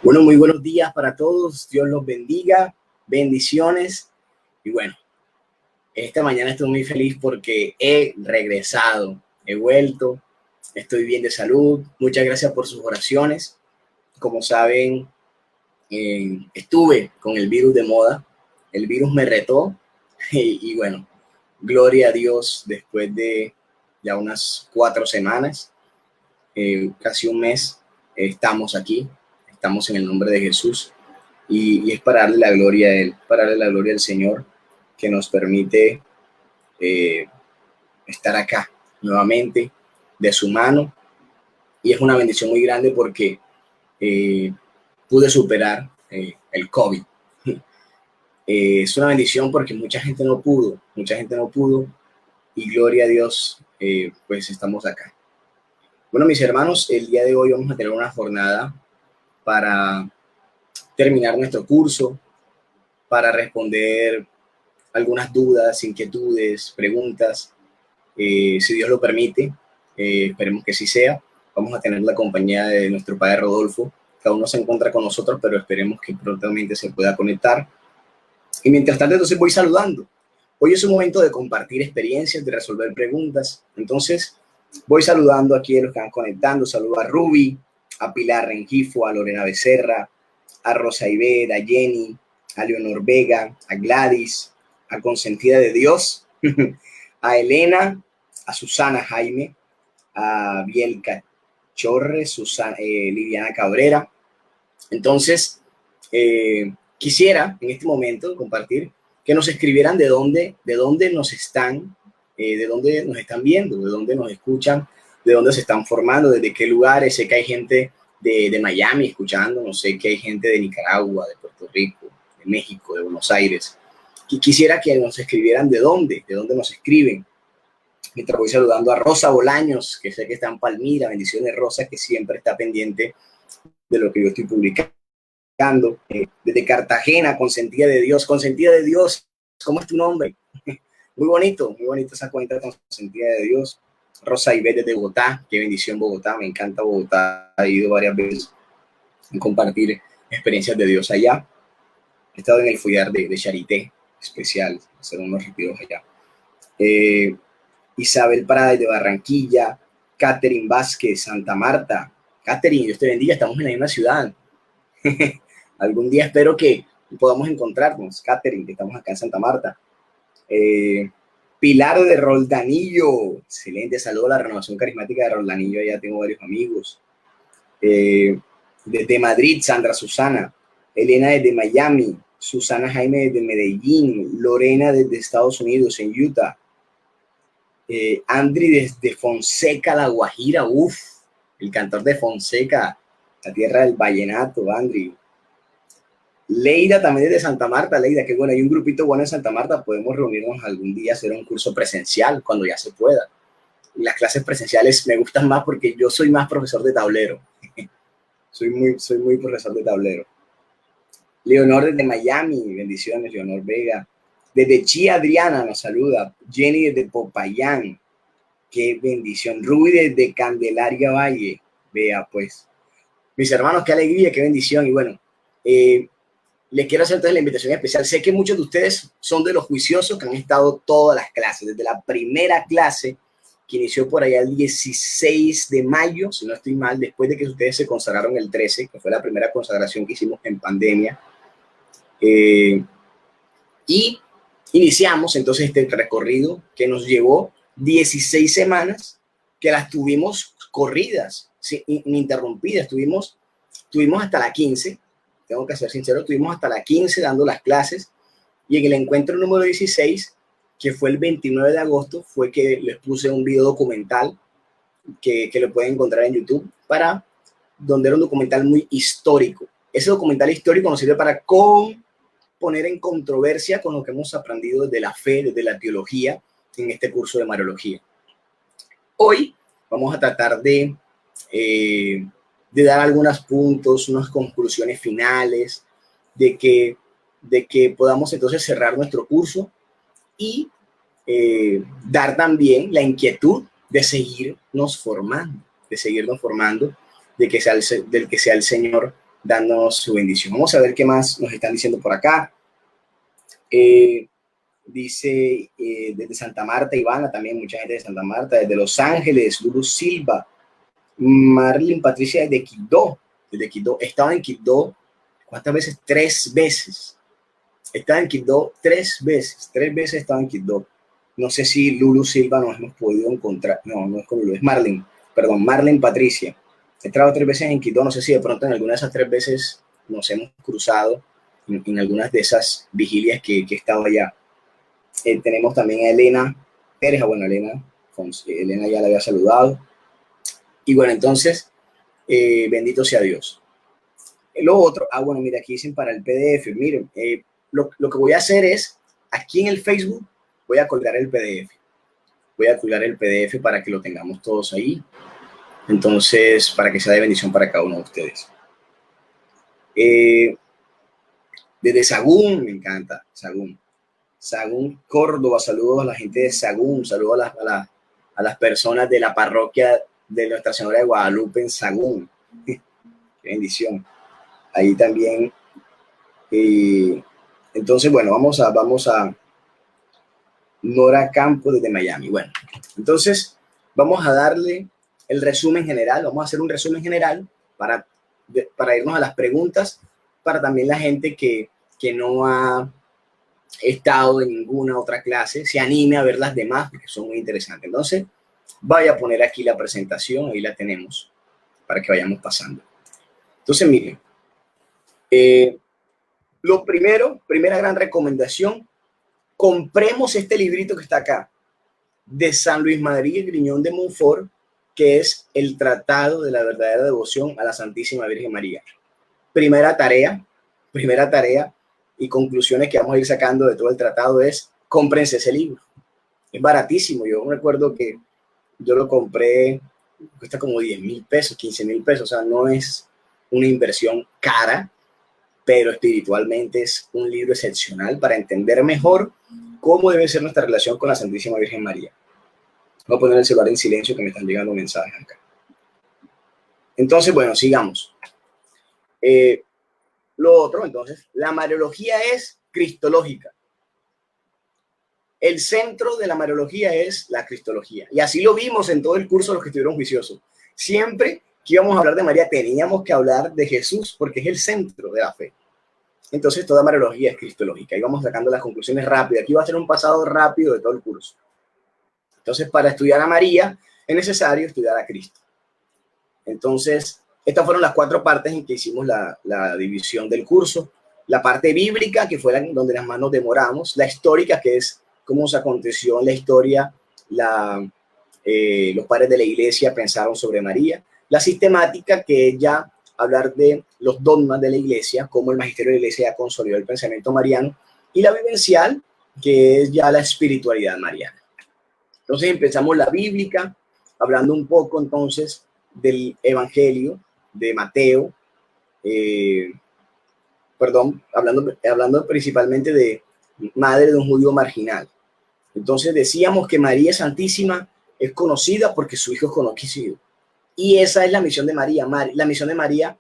Bueno, muy buenos días para todos. Dios los bendiga. Bendiciones. Y bueno, esta mañana estoy muy feliz porque he regresado, he vuelto, estoy bien de salud. Muchas gracias por sus oraciones. Como saben, estuve con el virus de moda. El virus me retó y bueno, gloria a Dios, después de ya unas 4 semanas, casi un mes, estamos aquí. Estamos en el nombre de Jesús y es para darle la gloria a Él, para darle la gloria al Señor que nos permite estar acá nuevamente de su mano. Y es una bendición muy grande porque pude superar el COVID. Es una bendición porque mucha gente no pudo y gloria a Dios, pues estamos acá. Bueno, mis hermanos, el día de hoy vamos a tener una jornada para terminar nuestro curso, para responder algunas dudas, inquietudes, preguntas, si Dios lo permite, esperemos que sí sea. Vamos a tener la compañía de nuestro padre Rodolfo, que aún no se encuentra con nosotros, pero esperemos que prontamente se pueda conectar. Y mientras tanto, entonces voy saludando. Hoy es un momento de compartir experiencias, de resolver preguntas. Entonces, voy saludando aquí a los que van conectando. Saludo a Ruby, a Pilar Rengifo, a Lorena Becerra, a Rosa Ibed, a Jenny, a Leonor Vega, a Gladys, a Consentida de Dios, a Elena, a Susana Jaime, a Bielka Chorre, Liliana Cabrera. Entonces, quisiera en este momento compartir que nos escribieran de dónde nos están, de dónde nos están viendo, de dónde nos escuchan, de dónde se están formando, desde qué lugares. Sé que hay gente de Miami escuchando, no sé, que hay gente de Nicaragua, de Puerto Rico, de México, de Buenos Aires. Y quisiera que nos escribieran de dónde nos escriben. Mientras voy saludando a Rosa Bolaños, que sé que está en Palmira. Bendiciones, Rosa, que siempre está pendiente de lo que yo estoy publicando. Desde Cartagena, Consentida de Dios, ¿cómo es tu nombre? Muy bonito esa cuenta, Consentida de Dios. Rosa Ibet desde Bogotá, qué bendición Bogotá, me encanta Bogotá, he ido varias veces a compartir experiencias de Dios allá. He estado en el follar de Charité, especial, hacer unos retiros allá. Isabel Prada de Barranquilla, Catherine Vázquez, Santa Marta. Catherine, Dios te bendiga, estamos en la misma ciudad. Algún día espero que podamos encontrarnos, Catherine, que estamos acá en Santa Marta. Pilar de Roldanillo, excelente, saludo a la Renovación Carismática de Roldanillo, allá tengo varios amigos. Desde Madrid, Sandra Susana, Elena desde Miami, Susana Jaime desde Medellín, Lorena desde Estados Unidos, en Utah, Andri desde Fonseca, La Guajira, el cantor de Fonseca, la tierra del vallenato, Andri. Leida también desde Santa Marta. Leida, que bueno, hay un grupito bueno en Santa Marta, podemos reunirnos algún día, hacer un curso presencial cuando ya se pueda. Las clases presenciales me gustan más porque yo soy más profesor de tablero. soy muy profesor de tablero. Leonor desde Miami, bendiciones, Leonor Vega. Desde Chía, Adriana nos saluda. Jenny desde Popayán, qué bendición. Ruby desde Candelaria Valle, vea pues. Mis hermanos, qué alegría, qué bendición. Y bueno, les quiero hacer entonces la invitación especial. Sé que muchos de ustedes son de los juiciosos que han estado todas las clases, desde la primera clase que inició por allá el 16 de mayo, si no estoy mal, después de que ustedes se consagraron el 13, que fue la primera consagración que hicimos en pandemia. Y iniciamos entonces este recorrido que nos llevó 16 semanas, que las tuvimos corridas, ininterrumpidas. Tuvimos hasta la 15, tengo que ser sincero, tuvimos hasta la 15 dando las clases, y en el encuentro número 16, que fue el 29 de agosto, fue que les puse un video documental que lo pueden encontrar en YouTube, donde era un documental muy histórico. Ese documental histórico nos sirve para poner en controversia con lo que hemos aprendido desde la fe, desde la teología, en este curso de Mariología. Hoy vamos a tratar de dar algunos puntos, unas conclusiones finales, de que podamos entonces cerrar nuestro curso y dar también la inquietud de seguirnos formando, del que sea el Señor dándonos su bendición. Vamos a ver qué más nos están diciendo por acá. Dice desde Santa Marta, Ivana, también mucha gente de Santa Marta, desde Los Ángeles, Lulu Silva, Marlene Patricia desde Quibdó, estaba en Quibdó, ¿cuántas veces? 3 veces. Estaba en Quibdó 3 veces estaba en Quibdó. No sé si Lulu Silva nos hemos podido encontrar, no es con Lulu, es Marlene Patricia. He entrado 3 veces en Quibdó, no sé si de pronto en alguna de esas 3 veces nos hemos cruzado en algunas de esas vigilias que he estado allá. Tenemos también a Elena Pérez, bueno, Elena ya la había saludado. Y bueno, entonces, bendito sea Dios. Lo otro, bueno, mira, aquí dicen para el PDF, miren, lo que voy a hacer es, aquí en el Facebook, voy a colgar el PDF. Voy a colgar el PDF para que lo tengamos todos ahí. Entonces, para que sea de bendición para cada uno de ustedes. Desde Sagún, me encanta, Sagún, Córdoba, saludos a la gente de Sagún, saludos a las personas de la parroquia de Nuestra Señora de Guadalupe en Sagún. Qué bendición. Ahí también. Entonces, bueno, vamos a Nora Campo desde Miami. Bueno, entonces vamos a darle el resumen general. Vamos a hacer un resumen general para irnos a las preguntas, para también la gente que no ha estado en ninguna otra clase se anime a ver las demás porque son muy interesantes. Entonces, voy a poner aquí la presentación, ahí la tenemos, para que vayamos pasando. Entonces, miren, lo primera gran recomendación, compremos este librito que está acá, de San Luis María Griñón de Montfort, que es el Tratado de la Verdadera Devoción a la Santísima Virgen María. Primera tarea y conclusiones que vamos a ir sacando de todo el tratado es, cómprense ese libro. Es baratísimo. Yo recuerdo que yo lo compré, cuesta como 10,000 pesos, 15,000 pesos. O sea, no es una inversión cara, pero espiritualmente es un libro excepcional para entender mejor cómo debe ser nuestra relación con la Santísima Virgen María. Voy a poner el celular en silencio que me están llegando mensajes acá. Entonces, bueno, sigamos. Lo otro, entonces, la Mariología es cristológica. El centro de la Mariología es la cristología. Y así lo vimos en todo el curso de los que estuvieron juiciosos. Siempre que íbamos a hablar de María, teníamos que hablar de Jesús porque es el centro de la fe. Entonces, toda Mariología es cristológica. Y vamos sacando las conclusiones rápidas. Aquí va a ser un pasado rápido de todo el curso. Entonces, para estudiar a María, es necesario estudiar a Cristo. Entonces, estas fueron las 4 partes en que hicimos la división del curso. La parte bíblica, que fue donde más nos demoramos. La histórica, que es cómo se aconteció en la historia, los padres de la iglesia pensaron sobre María. La sistemática, que es ya hablar de los dogmas de la iglesia, cómo el magisterio de la iglesia ya consolidó el pensamiento mariano. Y la vivencial, que es ya la espiritualidad mariana. Entonces empezamos la bíblica, hablando un poco entonces del Evangelio de Mateo, hablando principalmente de madre de un judío marginal. Entonces decíamos que María Santísima es conocida porque su hijo es conocido. Y esa es la misión de María. La misión de María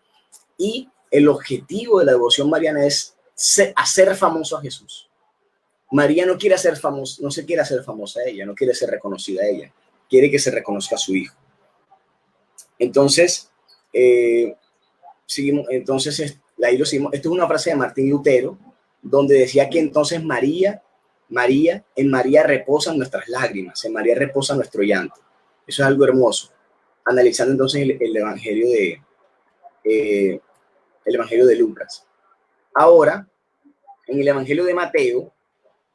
y el objetivo de la devoción mariana es hacer famoso a Jesús. María no quiere ser famosa, no se quiere hacer famosa a ella, no quiere ser reconocida a ella, quiere que se reconozca a su hijo. Entonces, entonces ahí lo seguimos. Esto es una frase de Martín Lutero, donde decía que entonces en María reposan nuestras lágrimas, en María reposa nuestro llanto. Eso es algo hermoso. Analizando entonces el Evangelio de Lucas. Ahora, en el Evangelio de Mateo,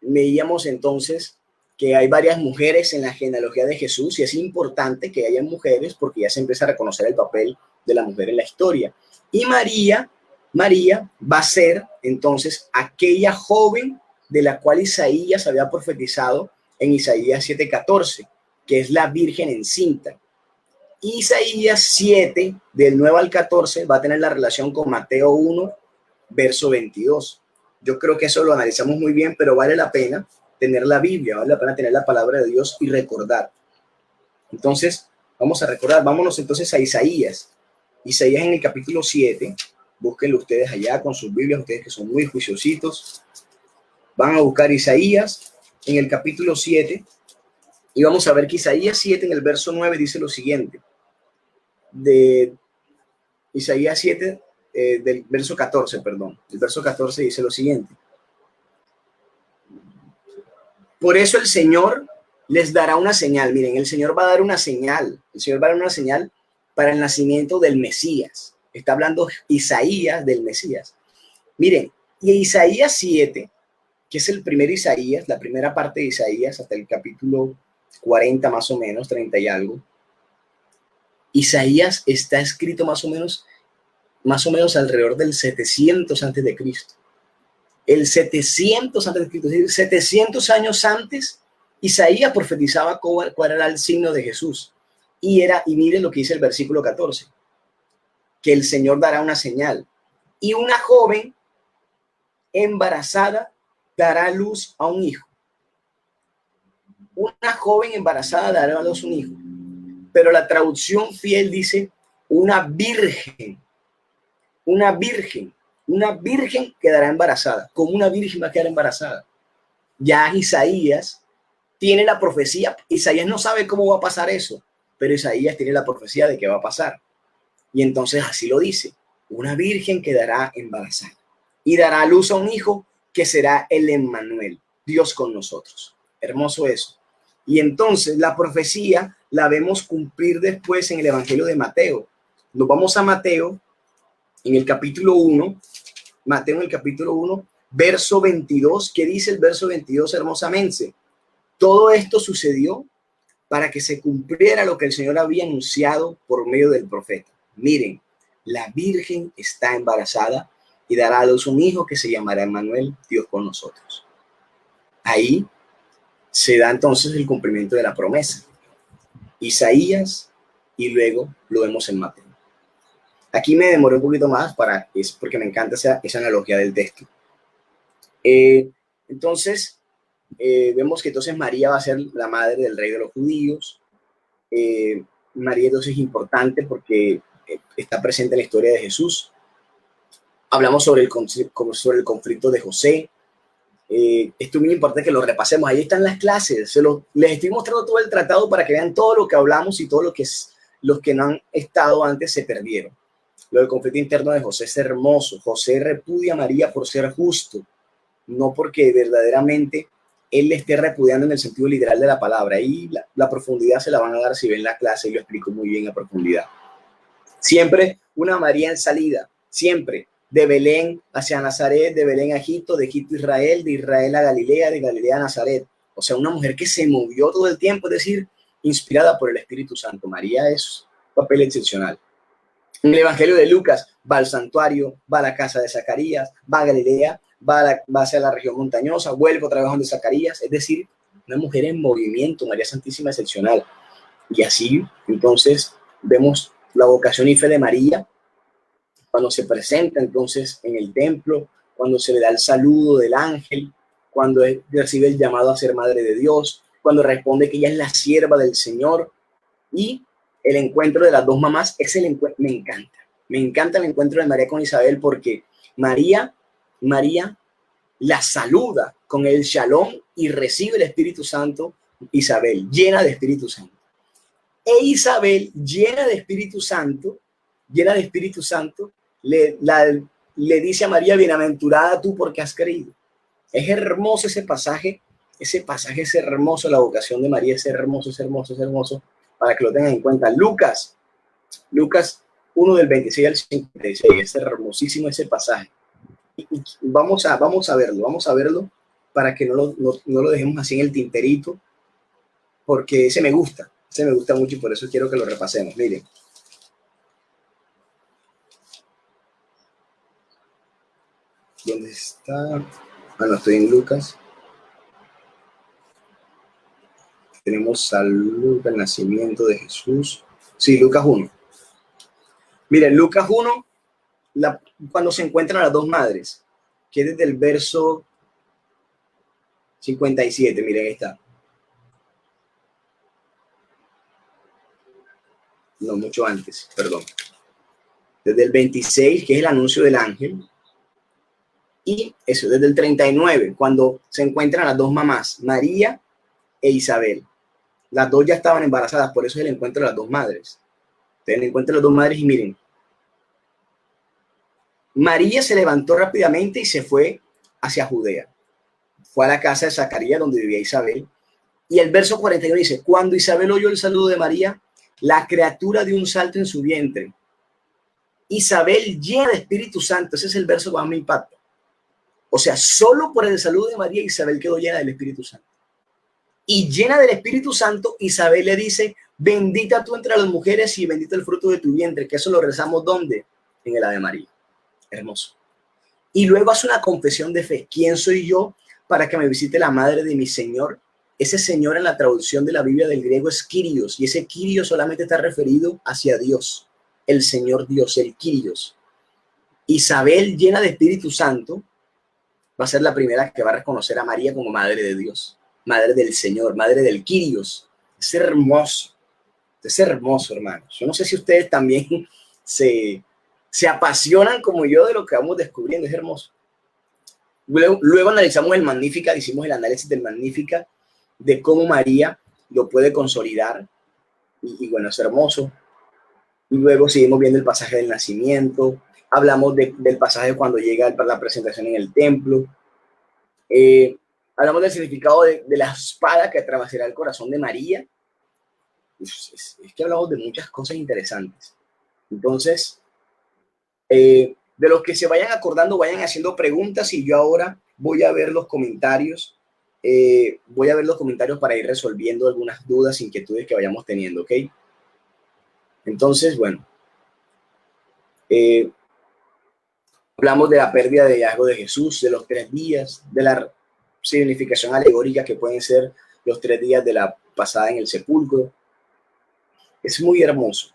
veíamos entonces que hay varias mujeres en la genealogía de Jesús y es importante que haya mujeres porque ya se empieza a reconocer el papel de la mujer en la historia. Y María va a ser entonces aquella joven de la cual Isaías había profetizado en Isaías 7:14, que es la Virgen encinta. Isaías 7, del 9 al 14, va a tener la relación con Mateo 1, verso 22. Yo creo que eso lo analizamos muy bien, pero vale la pena tener la Biblia, vale la pena tener la palabra de Dios y recordar. Entonces, vamos a recordar, vámonos entonces a Isaías. Isaías en el capítulo 7, Búsquenlo ustedes allá con sus Biblias, ustedes que son muy juiciositos. Van a buscar Isaías en el capítulo 7 y vamos a ver que Isaías 7 en el verso 9 dice lo siguiente. De Isaías 7, del verso 14, perdón. El verso 14 dice lo siguiente. Por eso el Señor les dará una señal. Miren, el Señor va a dar una señal. El Señor va a dar una señal para el nacimiento del Mesías. Está hablando Isaías del Mesías. Miren, y Isaías 7, que es el primer Isaías, la primera parte de Isaías, hasta el capítulo 40 más o menos, 30 y algo. Isaías está escrito más o menos alrededor del 700 antes de Cristo. El 700 antes de Cristo, es decir, 700 años antes, Isaías profetizaba cuál era el signo de Jesús. Y miren lo que dice el versículo 14, que el Señor dará una señal. Y una joven embarazada dará a luz a un hijo. Una joven embarazada dará a luz a un hijo. Pero la traducción fiel dice una virgen. Una virgen quedará embarazada. Como una virgen va a quedar embarazada. Ya Isaías tiene la profecía. Isaías no sabe cómo va a pasar eso, pero Isaías tiene la profecía de que va a pasar. Y entonces así lo dice. Una virgen quedará embarazada y dará a luz a un hijo que será el Emmanuel, Dios con nosotros. Hermoso eso. Y entonces la profecía la vemos cumplir después en el Evangelio de Mateo. Nos vamos a Mateo en el capítulo 1, Mateo en el capítulo 1, verso 22. ¿Qué dice el verso 22 hermosamente? Todo esto sucedió para que se cumpliera lo que el Señor había anunciado por medio del profeta. Miren, la virgen está embarazada y dará a luz un hijo que se llamará Emmanuel, Dios con nosotros. Ahí se da entonces el cumplimiento de la promesa. Isaías y luego lo vemos en Mateo. Aquí me demoré un poquito más porque me encanta esa analogía del texto. Entonces, vemos que entonces María va a ser la madre del rey de los judíos. María entonces es importante porque está presente en la historia de Jesús. Hablamos sobre el conflicto de José. Esto es muy importante que lo repasemos. Ahí están las clases. Les estoy mostrando todo el tratado para que vean todo lo que hablamos y todo lo que los que no han estado antes se perdieron. Lo del conflicto interno de José es hermoso. José repudia a María por ser justo, no porque verdaderamente él le esté repudiando en el sentido literal de la palabra. Y la profundidad se la van a dar si ven la clase y lo explico muy bien a profundidad. Siempre una María en salida, siempre. De Belén hacia Nazaret, de Belén a Egipto, de Egipto a Israel, de Israel a Galilea, de Galilea a Nazaret. O sea, una mujer que se movió todo el tiempo, es decir, inspirada por el Espíritu Santo. María es un papel excepcional. En el Evangelio de Lucas va al santuario, va a la casa de Zacarías, va a Galilea, va hacia la región montañosa, vuelve otra vez donde Zacarías. Es decir, una mujer en movimiento, María Santísima excepcional. Y así, entonces, vemos la vocación y fe de María cuando se presenta entonces en el templo, cuando se le da el saludo del ángel, cuando recibe el llamado a ser madre de Dios, cuando responde que ella es la sierva del Señor. Y el encuentro de las dos mamás es el encuentro. Me encanta el encuentro de María con Isabel porque María la saluda con el shalom y recibe el Espíritu Santo. Isabel, llena de Espíritu Santo. E Isabel, llena de Espíritu Santo, le dice a María, bienaventurada tú porque has creído. Es hermoso ese pasaje es hermoso, la vocación de María es hermoso, para que lo tengan en cuenta. Lucas 1 del 26 al 56, es hermosísimo ese pasaje. Y vamos a verlo para que no lo dejemos así en el tinterito, porque ese me gusta mucho y por eso quiero que lo repasemos. Miren. ¿Dónde está? Bueno, estoy en Lucas. Tenemos a Lucas, el nacimiento de Jesús. Sí, Lucas 1. Miren, Lucas 1, cuando se encuentran las dos madres, que es desde el verso 57, miren, ahí está. No, mucho antes, perdón. desde el 26, que es el anuncio del ángel, y eso, desde el 39, cuando se encuentran las dos mamás, María e Isabel. Las dos ya estaban embarazadas, por eso es el encuentro de las dos madres. Entonces, el encuentro de las dos madres y miren, María se levantó rápidamente y se fue hacia Judea. Fue a la casa de Zacarías donde vivía Isabel. Y el verso 41 dice, cuando Isabel oyó el saludo de María, la criatura dio un salto en su vientre. Isabel llena de Espíritu Santo. Ese es el verso que más me impacta. O sea, solo por el saludo de María, Isabel quedó llena del Espíritu Santo. Y llena del Espíritu Santo, Isabel le dice, bendita tú entre las mujeres y bendito el fruto de tu vientre. Que eso lo rezamos ¿dónde? En el Ave María. Hermoso. Y luego hace una confesión de fe. ¿Quién soy yo para que me visite la madre de mi Señor? Ese Señor en la traducción de la Biblia del griego es Kyrios. Y ese Kyrios solamente está referido hacia Dios. El Señor Dios, el Kyrios. Isabel, llena de Espíritu Santo, va a ser la primera que va a reconocer a María como madre de Dios, madre del Señor, madre del Kyrios. Es hermoso. Es hermoso, hermanos. Yo no sé si ustedes también se apasionan como yo de lo que vamos descubriendo. Es hermoso. Luego analizamos el Magníficat, hicimos el análisis del Magníficat, de cómo María lo puede consolidar. Y bueno, es hermoso. Y luego seguimos viendo el pasaje del nacimiento. Hablamos del pasaje cuando llega la presentación en el templo. Hablamos del significado de la espada que atravesará el corazón de María. Es que hablamos de muchas cosas interesantes. Entonces, de los que se vayan acordando, vayan haciendo preguntas y yo ahora voy a ver los comentarios. Voy a ver los comentarios para ir resolviendo algunas dudas, inquietudes que vayamos teniendo, ¿ok? Entonces, bueno, hablamos de la pérdida de hallazgo de Jesús, de los 3 días, de la significación alegórica que pueden ser los 3 días de la pasada en el sepulcro. Es muy hermoso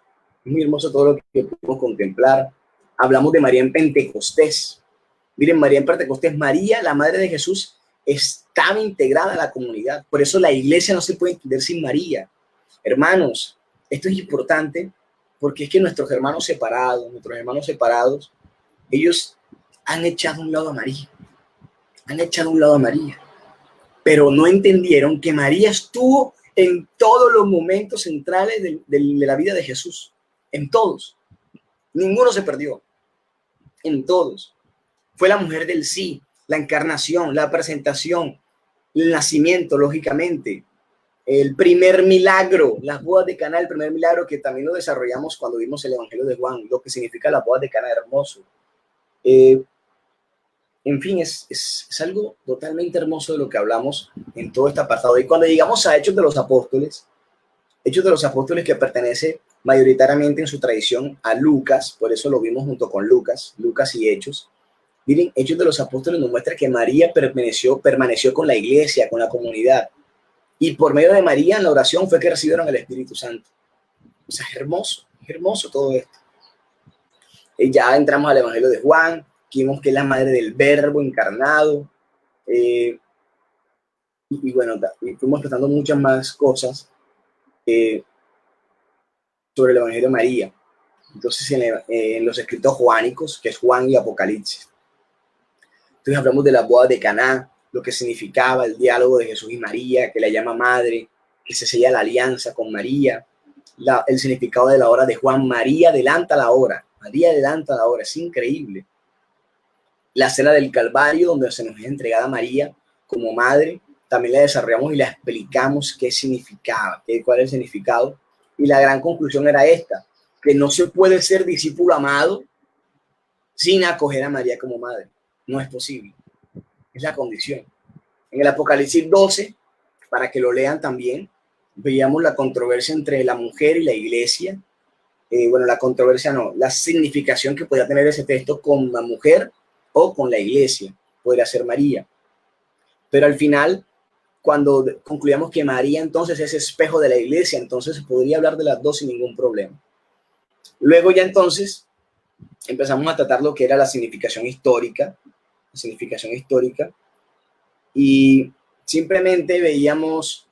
todo lo que podemos contemplar. Hablamos de María en Pentecostés. Miren, María en Pentecostés, María, la madre de Jesús, estaba integrada a la comunidad. Por eso la iglesia no se puede entender sin María. Hermanos, esto es importante porque es que nuestros hermanos separados, ellos han echado a un lado a María. Pero no entendieron que María estuvo en todos los momentos centrales de la vida de Jesús. En todos. Ninguno se perdió. En todos. Fue la mujer del sí, la encarnación, la presentación, el nacimiento, lógicamente. El primer milagro, las bodas de Caná, el primer milagro que también lo desarrollamos cuando vimos el Evangelio de Juan, lo que significa las bodas de Caná, hermoso. En fin, es algo totalmente hermoso de lo que hablamos en todo este apartado. Y cuando llegamos a Hechos de los Apóstoles que pertenece mayoritariamente en su tradición a Lucas, por eso lo vimos junto con Lucas y Hechos. Miren, Hechos de los Apóstoles nos muestra que María permaneció con la iglesia, con la comunidad. Y por medio de María en la oración fue que recibieron el Espíritu Santo. O sea, es hermoso todo esto. Y ya entramos al Evangelio de Juan, vimos que es la madre del Verbo encarnado. Y bueno, fuimos tratando muchas más cosas sobre el Evangelio de María. Entonces, en los escritos juánicos, que es Juan y Apocalipsis. Entonces hablamos de las bodas de Caná, lo que significaba el diálogo de Jesús y María, que la llama madre, que se sella la alianza con María, el significado de la hora de Juan. María adelanta la hora, es increíble. La cena del Calvario, donde se nos es entregada María como madre, también la desarrollamos y la explicamos qué significaba, cuál es el significado. Y la gran conclusión era esta, que no se puede ser discípulo amado sin acoger a María como madre. No es posible. Es la condición. En el Apocalipsis 12, para que lo lean también, veíamos la controversia entre la mujer y la iglesia. La significación que podía tener ese texto con la mujer o con la iglesia, podría ser María. Pero al final, cuando concluíamos que María entonces es espejo de la iglesia, entonces se podría hablar de las dos sin ningún problema. Luego ya entonces empezamos a tratar lo que era la significación histórica, y simplemente veíamos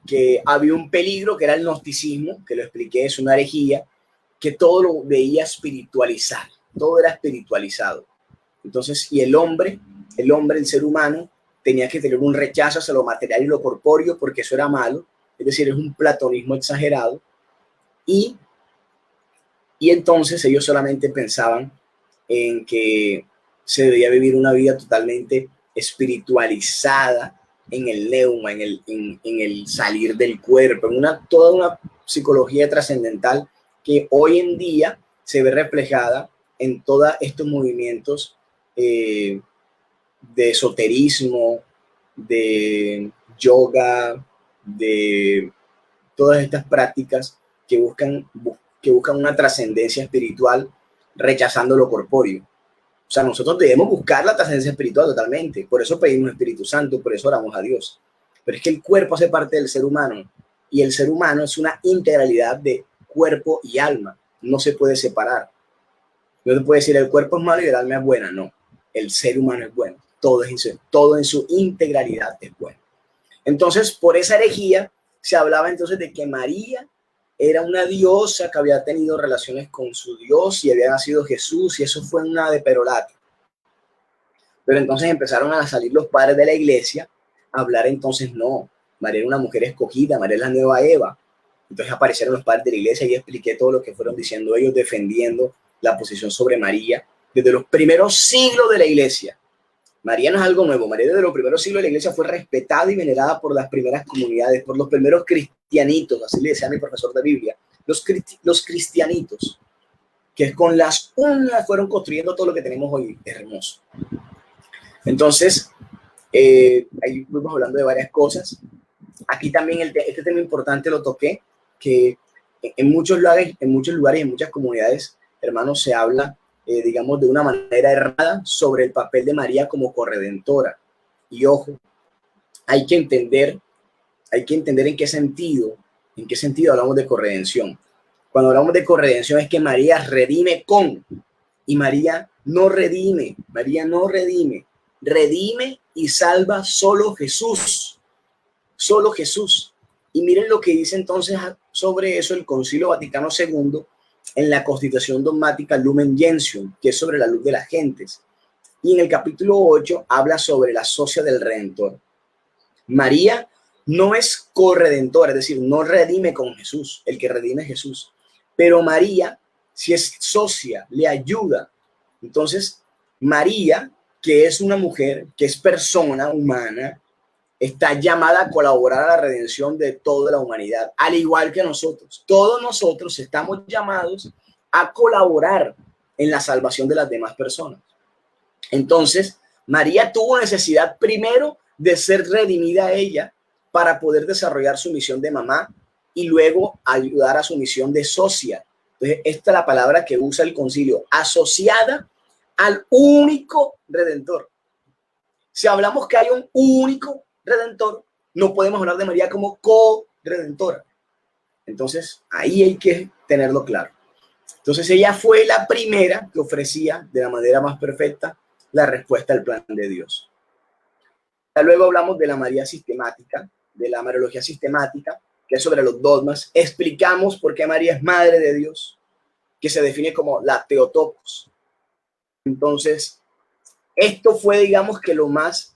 que había un peligro que era el gnosticismo, que lo expliqué, es una herejía, que todo lo veía espiritualizar, todo era espiritualizado. Entonces, y el hombre, el ser humano, tenía que tener un rechazo hacia lo material y lo corpóreo porque eso era malo, es decir, es un platonismo exagerado, y entonces ellos solamente pensaban en que se debía vivir una vida totalmente espiritualizada en el neuma, en el salir del cuerpo, en toda una psicología trascendental que hoy en día se ve reflejada en todos estos movimientos de esoterismo, de yoga, de todas estas prácticas que buscan una trascendencia espiritual rechazando lo corpóreo. O sea, nosotros debemos buscar la trascendencia espiritual totalmente. Por eso pedimos Espíritu Santo, por eso oramos a Dios. Pero es que el cuerpo hace parte del ser humano y el ser humano es una integralidad de cuerpo y alma. No se puede separar. No se puede decir el cuerpo es malo y el alma es buena. No, el ser humano es bueno. Todo en su integralidad es bueno. Entonces, por esa herejía se hablaba entonces de que María era una diosa que había tenido relaciones con su Dios y había nacido Jesús, y eso fue una de perolata. Pero entonces empezaron a salir los padres de la iglesia a hablar entonces, no, María era una mujer escogida, María es la nueva Eva. Entonces aparecieron los padres de la iglesia y expliqué todo lo que fueron diciendo ellos, defendiendo la posición sobre María desde los primeros siglos de la iglesia. María no es algo nuevo. María desde los primeros siglos de la iglesia fue respetada y venerada por las primeras comunidades, por los primeros cristianitos, así le decía a mi profesor de Biblia, los cristianitos, que con las uñas fueron construyendo todo lo que tenemos hoy. Hermoso. Entonces, ahí fuimos hablando de varias cosas. Aquí también este tema importante lo toqué, que en muchos lugares, en muchas comunidades, hermanos, se habla digamos, de una manera errada sobre el papel de María como corredentora. Y ojo, hay que entender en qué sentido hablamos de corredención. Cuando hablamos de corredención es que María redime y María no redime, redime y salva solo Jesús. Y miren lo que dice entonces sobre eso el Concilio Vaticano II en la Constitución Dogmática Lumen Gentium, que es sobre la luz de las gentes. Y en el capítulo 8 habla sobre la socia del Redentor. María no es corredentora, es decir, no redime con Jesús, el que redime es Jesús. Pero María, si es socia, le ayuda. Entonces, María, que es una mujer, que es persona humana, está llamada a colaborar a la redención de toda la humanidad, al igual que nosotros. Todos nosotros estamos llamados a colaborar en la salvación de las demás personas. Entonces, María tuvo necesidad primero de ser redimida ella para poder desarrollar su misión de mamá y luego ayudar a su misión de socia. Entonces, esta es la palabra que usa el concilio, asociada al único redentor. Si hablamos que hay un único redentor, no podemos hablar de María como co-redentora. Entonces, ahí hay que tenerlo claro. Entonces, ella fue la primera que ofrecía de la manera más perfecta la respuesta al plan de Dios. Ya luego hablamos de la María sistemática, de la Mariología sistemática, que es sobre los dogmas. Explicamos por qué María es Madre de Dios, que se define como la Theotokos. Entonces, esto fue, digamos, que lo más,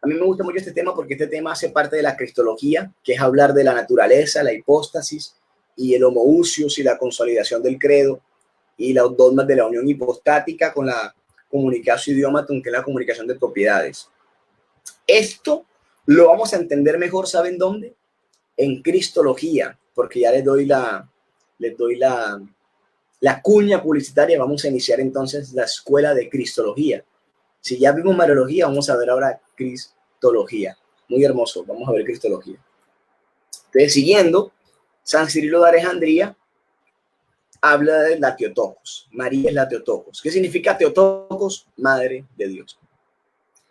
a mí me gusta mucho este tema porque este tema hace parte de la cristología, que es hablar de la naturaleza, la hipóstasis y el homoousios y la consolidación del credo y los dogmas de la unión hipostática con la comunicación idiomatum, que es la comunicación de propiedades. Esto lo vamos a entender mejor, ¿saben dónde? En cristología, porque ya les doy la cuña publicitaria. Vamos a iniciar entonces la escuela de cristología. Si ya vimos Mariología, vamos a ver ahora cristología. Muy hermoso, vamos a ver cristología. Entonces, siguiendo, San Cirilo de Alejandría habla de la Theotokos. María es la Theotokos. ¿Qué significa Theotokos? Madre de Dios.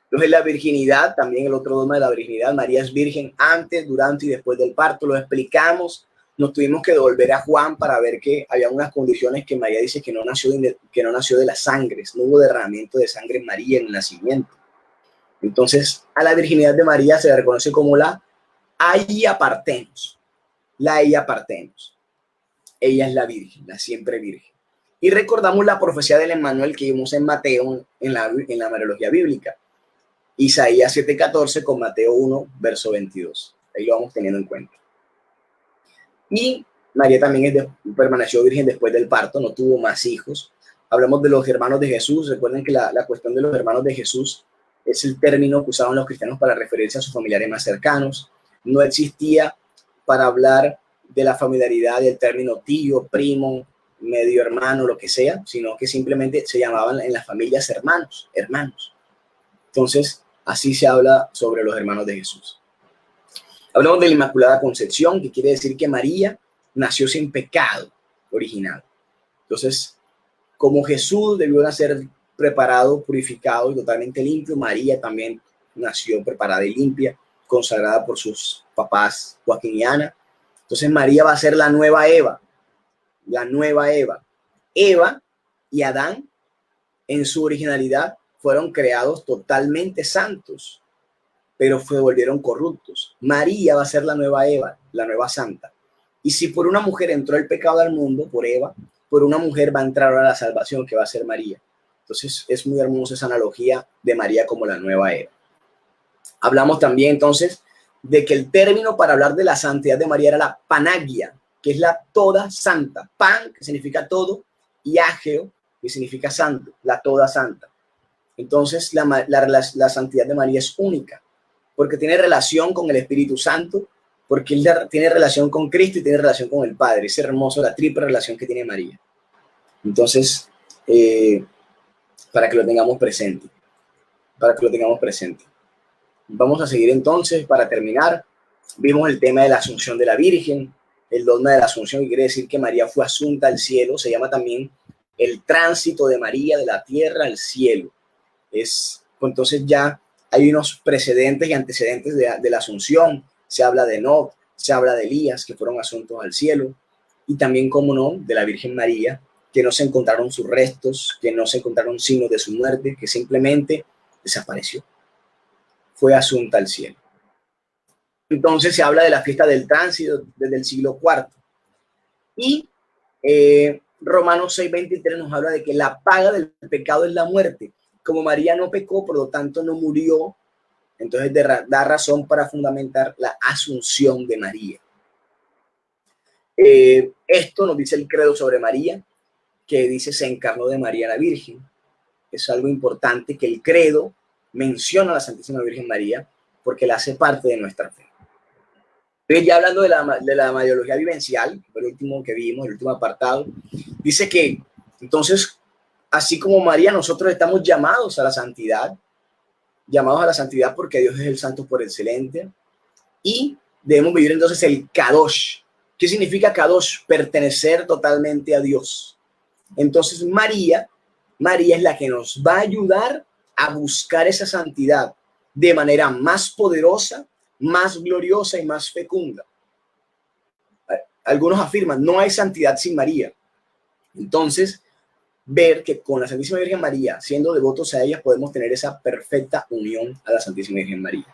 Entonces, la virginidad, también el otro dogma de la virginidad. María es virgen antes, durante y después del parto. Lo explicamos. Nos tuvimos que devolver a Juan para ver que había unas condiciones que María dice que no nació de las sangres. No hubo derramamiento de sangre en María en el nacimiento. Entonces, a la virginidad de María se le reconoce como la Aia Parthenos. La Aia Parthenos. ella es la Virgen, la siempre Virgen. Y recordamos la profecía del Emmanuel que vimos en Mateo, en la Mariología bíblica. Isaías 7:14 con Mateo 1, verso 22. Ahí lo vamos teniendo en cuenta. Y María también permaneció virgen después del parto, no tuvo más hijos. Hablamos de los hermanos de Jesús. Recuerden que la cuestión de los hermanos de Jesús es el término que usaban los cristianos para referirse a sus familiares más cercanos. No existía para hablar de la familiaridad del término tío, primo, medio hermano, lo que sea, sino que simplemente se llamaban en las familias hermanos. Entonces, así se habla sobre los hermanos de Jesús. Hablamos de la Inmaculada Concepción, que quiere decir que María nació sin pecado original. Entonces, como Jesús debió nacer preparado, purificado y totalmente limpio, María también nació preparada y limpia, consagrada por sus papás Joaquín y Ana. Entonces María va a ser la nueva Eva, la nueva Eva. Eva y Adán, en su originalidad, fueron creados totalmente santos, pero se volvieron corruptos. María va a ser la nueva Eva, la nueva santa. Y si por una mujer entró el pecado al mundo, por Eva, por una mujer va a entrar ahora la salvación, que va a ser María. Entonces es muy hermosa esa analogía de María como la nueva Eva. Hablamos también entonces de que el término para hablar de la santidad de María era la panagia, que es la toda santa. Pan, que significa todo, y ageo, que significa santo, la toda santa. Entonces la santidad de María es única, porque tiene relación con el Espíritu Santo, porque él tiene relación con Cristo y tiene relación con el Padre. Es hermoso la triple relación que tiene María. Entonces, para que lo tengamos presente. Vamos a seguir entonces, para terminar. Vimos el tema de la Asunción de la Virgen, el dogma de la Asunción, que quiere decir que María fue asunta al cielo. Se llama también el tránsito de María de la tierra al cielo. Entonces ya hay unos precedentes y antecedentes de la Asunción. Se habla de Enoc, se habla de Elías, que fueron asuntos al cielo, y también, como no, de la Virgen María, que no se encontraron sus restos, que no se encontraron signos de su muerte, que simplemente desapareció. Fue asunta al cielo. Entonces se habla de la fiesta del tránsito desde el siglo IV. Y Romanos 6:23 nos habla de que la paga del pecado es la muerte. Como María no pecó, por lo tanto no murió, entonces da razón para fundamentar la asunción de María. Esto nos dice el credo sobre María, que dice: se encarnó de María la Virgen. Es algo importante que el credo menciona a la Santísima Virgen María, porque la hace parte de nuestra fe. Entonces, ya hablando de la Mariología vivencial, el último que vimos, el último apartado, dice que entonces, así como María, nosotros estamos llamados a la santidad, porque Dios es el santo por excelencia, y debemos vivir entonces el Kadosh. ¿Qué significa Kadosh? Pertenecer totalmente a Dios. Entonces María es la que nos va a ayudar a buscar esa santidad de manera más poderosa, más gloriosa y más fecunda. Algunos afirman: no hay santidad sin María. Entonces, ver que con la Santísima Virgen María, siendo devotos a ella, podemos tener esa perfecta unión a la Santísima Virgen María.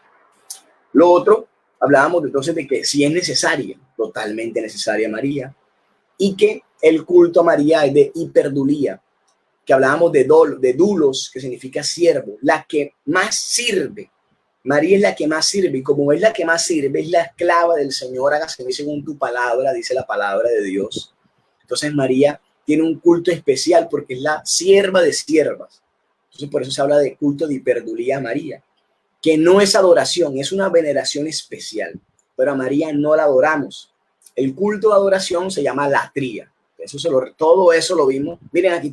Lo otro, hablábamos entonces de que si es necesaria, totalmente necesaria María, y que el culto a María es de hiperdulía, que hablábamos de dulos, que significa siervo, la que más sirve. María es la que más sirve, y como es la que más sirve, es la esclava del Señor. Hágase según tu palabra, dice la palabra de Dios. Entonces María tiene un culto especial porque es la sierva de siervas. Entonces por eso se habla de culto de hiperdulía a María, que no es adoración, es una veneración especial, pero a María no la adoramos. El culto de adoración se llama latría. Todo eso lo vimos. Miren, aquí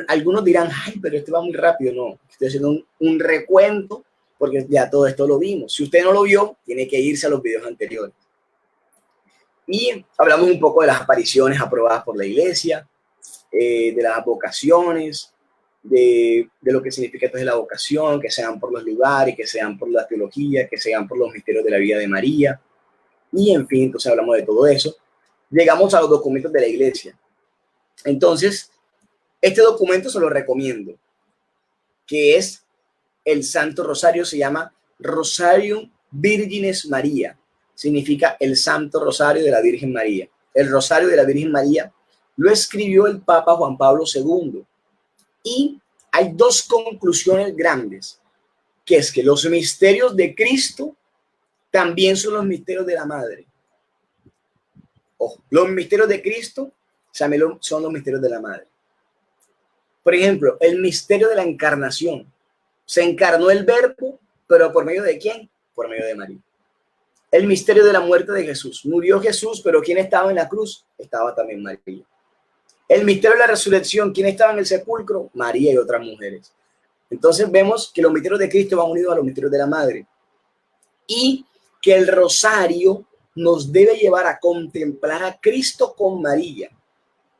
algunos dirán: ay, pero esto va muy rápido. No, estoy haciendo un recuento, porque ya todo esto lo vimos. Si usted no lo vio, tiene que irse a los videos anteriores. Y hablamos un poco de las apariciones aprobadas por la Iglesia, de las vocaciones, de lo que significa entonces la vocación, que sean por los lugares, que sean por la teología, que sean por los misterios de la vida de María. Y en fin, entonces hablamos de todo eso. Llegamos a los documentos de la Iglesia. Entonces, este documento se lo recomiendo, que es el Santo Rosario. Se llama Rosarium Virgines María. Significa el Santo Rosario de la Virgen María. el Rosario de la Virgen María, lo escribió el Papa Juan Pablo II. Y hay dos conclusiones grandes, que es que los misterios de Cristo también son los misterios de la Madre. Ojo, los misterios de Cristo son los misterios de la Madre. Por ejemplo, el misterio de la encarnación. Se encarnó el Verbo, pero ¿por medio de quién? Por medio de María. El misterio de la muerte de Jesús. Murió Jesús, pero ¿quién estaba en la cruz? Estaba también María. El misterio de la resurrección. ¿Quién estaba en el sepulcro? María y otras mujeres. Entonces vemos que los misterios de Cristo van unidos a los misterios de la Madre. Y que el rosario nos debe llevar a contemplar a Cristo con María.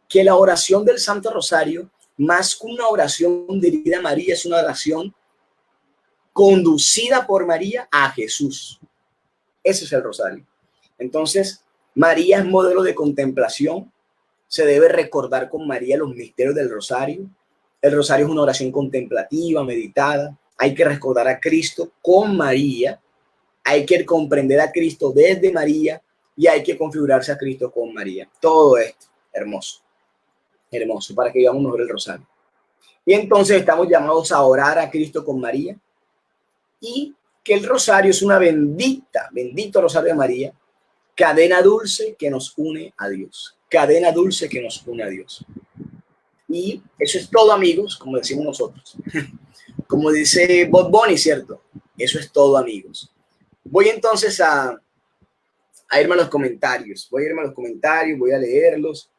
Que la oración del Santo Rosario, más que una oración dirigida a María, es una oración conducida por María a Jesús. Ese es el rosario. Entonces, María es modelo de contemplación. Se debe recordar con María los misterios del rosario. El rosario es una oración contemplativa, meditada. Hay que recordar a Cristo con María. Hay que comprender a Cristo desde María y hay que configurarse a Cristo con María. Todo esto, hermoso. Hermoso, para que vivamos mejor el rosario. Y entonces estamos llamados a orar a Cristo con María y que el rosario es una bendito rosario de María, cadena dulce que nos une a Dios. Cadena dulce que nos une a Dios. Y eso es todo, amigos, como decimos nosotros. Como dice Bob Bunny, ¿cierto? Eso es todo, amigos. Voy entonces a irme a los comentarios. Voy a leerlos.